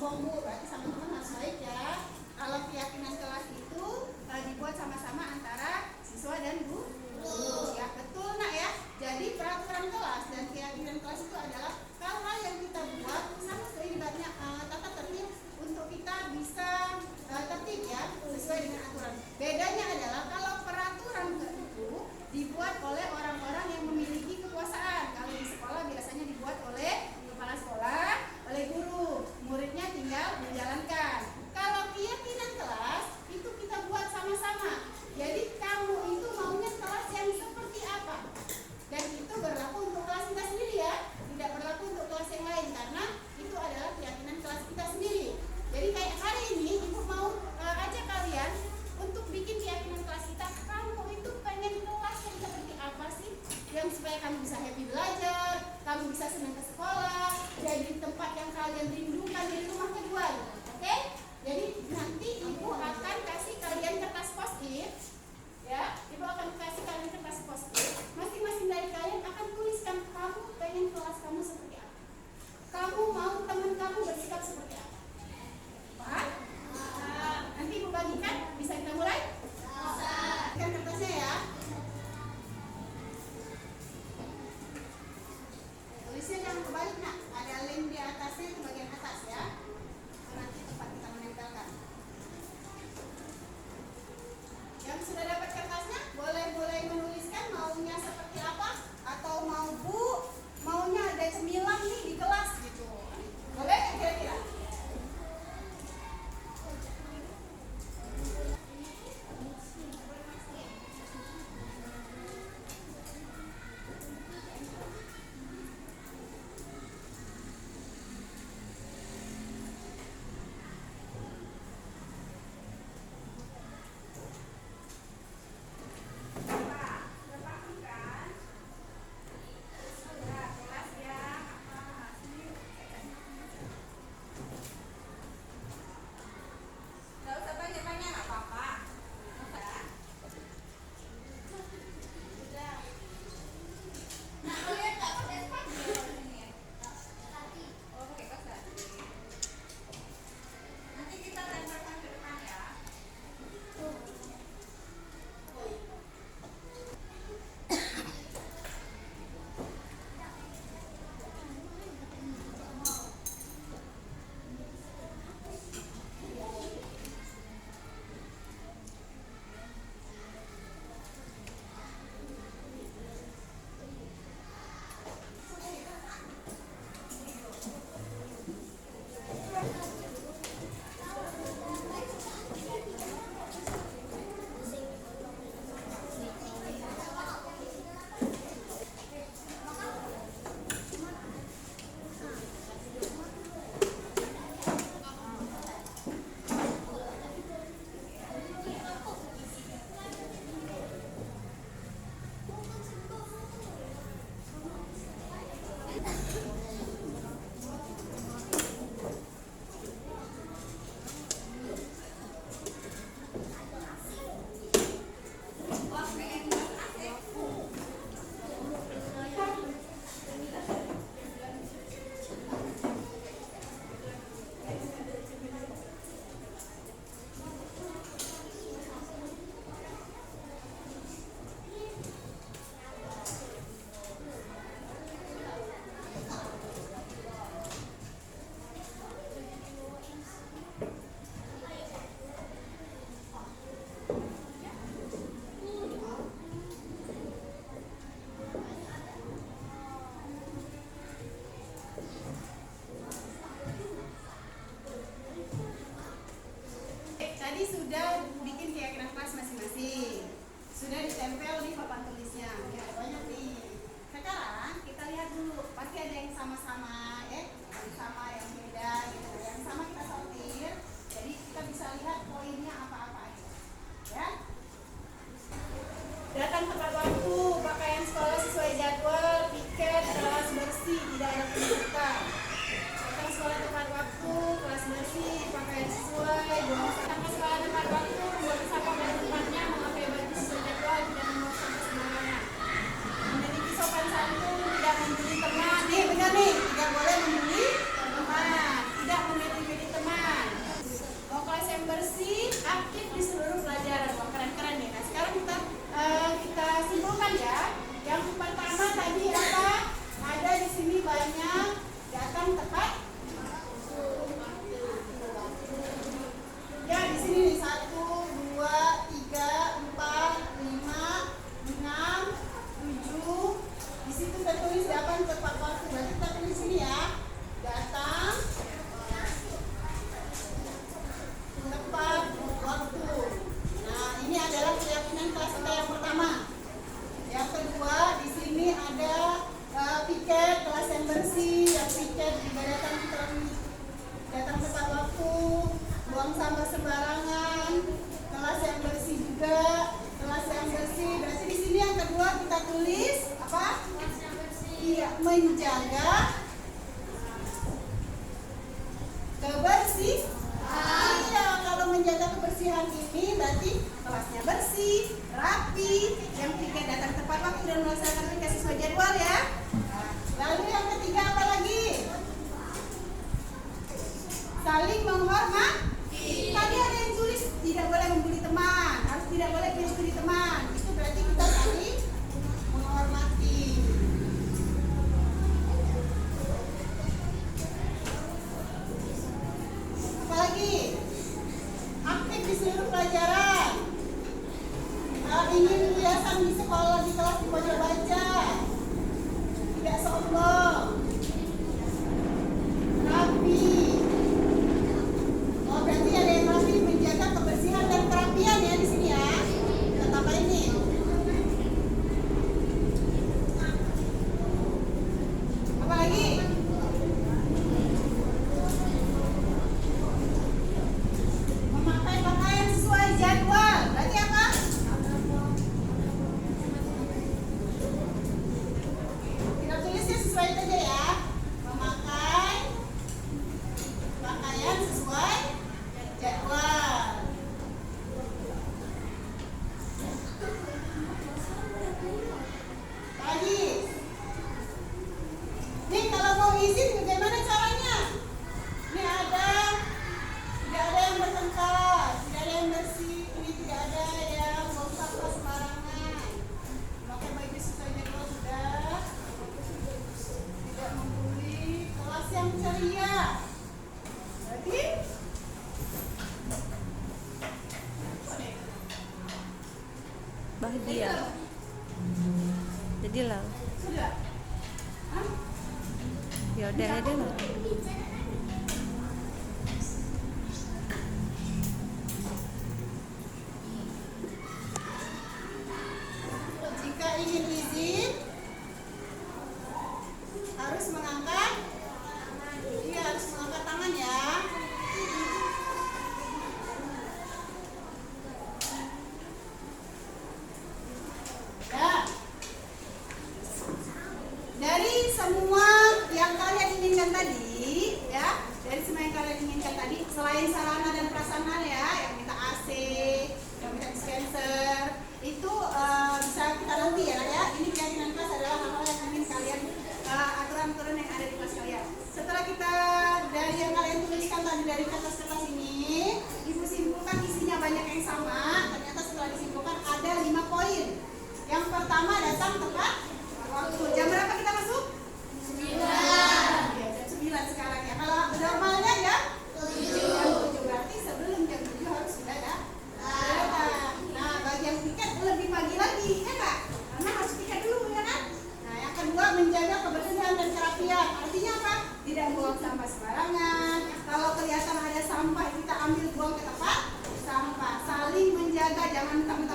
[SPEAKER 6] sombong Bu, berarti sama-sama harus baik ya. Kalau keyakinan kelas itu dibuat sama-sama antara siswa dan guru. Ya betul nak ya. Jadi peraturan kelas dan keyakinan kelas itu adalah hal-hal yang kita buat sama seimbangnya tata tertib untuk kita bisa tertib ya sesuai dengan aturan. Bedanya adalah kalau peraturan itu dibuat oleh orang-orang yang memiliki kekuasaan. Kalau di sekolah biasanya dibuat oleh kepala sekolah, oleh guru, muridnya tinggal menjalankan. Kalau keyakinan kelas itu kita buat sama-sama. Jadi kamu itu maunya kelas yang seperti apa? Dan itu berlaku untuk kelas kita sendiri ya, tidak berlaku untuk kelas yang lain karena itu adalah keyakinan kelas kita sendiri. Jadi kayak hari ini ibu mau ajak kalian untuk bikin keyakinan kelas kita. Kamu itu pengen kelas yang seperti apa sih? Yang supaya kamu bisa happy belajar, kamu bisa senang ke sekolah, jadi tempat yang kalian rindukan di rumah kedua, oke? Jadi nanti ibu akan kasih kalian kertas post-it, ya. Ibu akan kasih kalian kertas post-it. Masing-masing dari kalian akan tuliskan kamu pengen kelas kamu seperti apa. Kamu mau teman kamu bersikap seperti apa. Paham? Nanti ibu bagikan. Bisa kita mulai? Bisa. Kan kertasnya ya. Tulisnya jangan kebalik nak. Ada lem di atasnya itu bagian atas ya. Nanti menjaga kebersihan. Iya, kalau menjaga kebersihan ini berarti kelasnya bersih, rapi, yang ketiga datang tepat waktu dan melaksanakan tugas sesuai jadwal ya. Lalu yang ketiga apa lagi? Saling menghormati. Tadi ada yang tulis tidak boleh membuli teman, harus tidak boleh mencuri teman. Itu berarti kita saling menghormati. Apalagi aktif di seluruh pelajaran. Ingin hiasan di sekolah, di kelas di pojok baca, tidak sombong, rapi. Oh berarti ada yang rapi, menjaga kebersihan dan kerapian ya di sini ya. Kita tambah ini. Apalagi? Memakai pakaian sesuai jadwal. Berarti apa? Kita tulisnya sesuai saja ya. Memakai pakaian sesuai jadwal. Lagi. Nih kalau mau izin bagaimana caranya? Ini ada, tidak ada yang bertengkar, tidak ada yang bersih, ini tidak ada yang buang sampah sembarangan. Pakai baju sesuai jadwal sudah. Tidak membuli, kelas yang ceria. Berarti
[SPEAKER 7] bahagia. Jadilah.
[SPEAKER 6] sudah. Hah?
[SPEAKER 7] Ya udah aja lah.
[SPEAKER 6] Jika ingin izin harus mengangkat, iya harus mengangkat tangan ya. Ya. Dari semua yang kalian inginkan tadi, ya, dari semua yang kalian inginkan tadi, selain sarana dan prasarana ya, yang minta AC, yang minta dispenser, itu bisa kita nanti ya. Ini keyakinan kelas adalah hal-hal yang ingin kalian aturan-aturan yang ada di kelas kalian. Setelah kita dari yang kalian tuliskan tadi dari kertas-kertas ini, ibu simpulkan isinya banyak yang sama. Ternyata setelah disimpulkan ada 5 poin. Yang pertama datang tepat waktu. Jam berapa kita masuk? 9. Ya, jam 9 sekarang ya. Kalau normalnya ya 7. Berarti sebelum jam 7 harus sudah datang. Nah, bagi yang piket lebih pagi lagi, ya Kak? Karena harus piket dulu, ya kan? Nah, yang kedua menjaga kebersihan dan kerapian. Artinya apa? Tidak buang sampah sembarangan. Kalau kelihatan ada sampah, kita ambil buang ke tempat sampah. Saling menjaga, jangan teman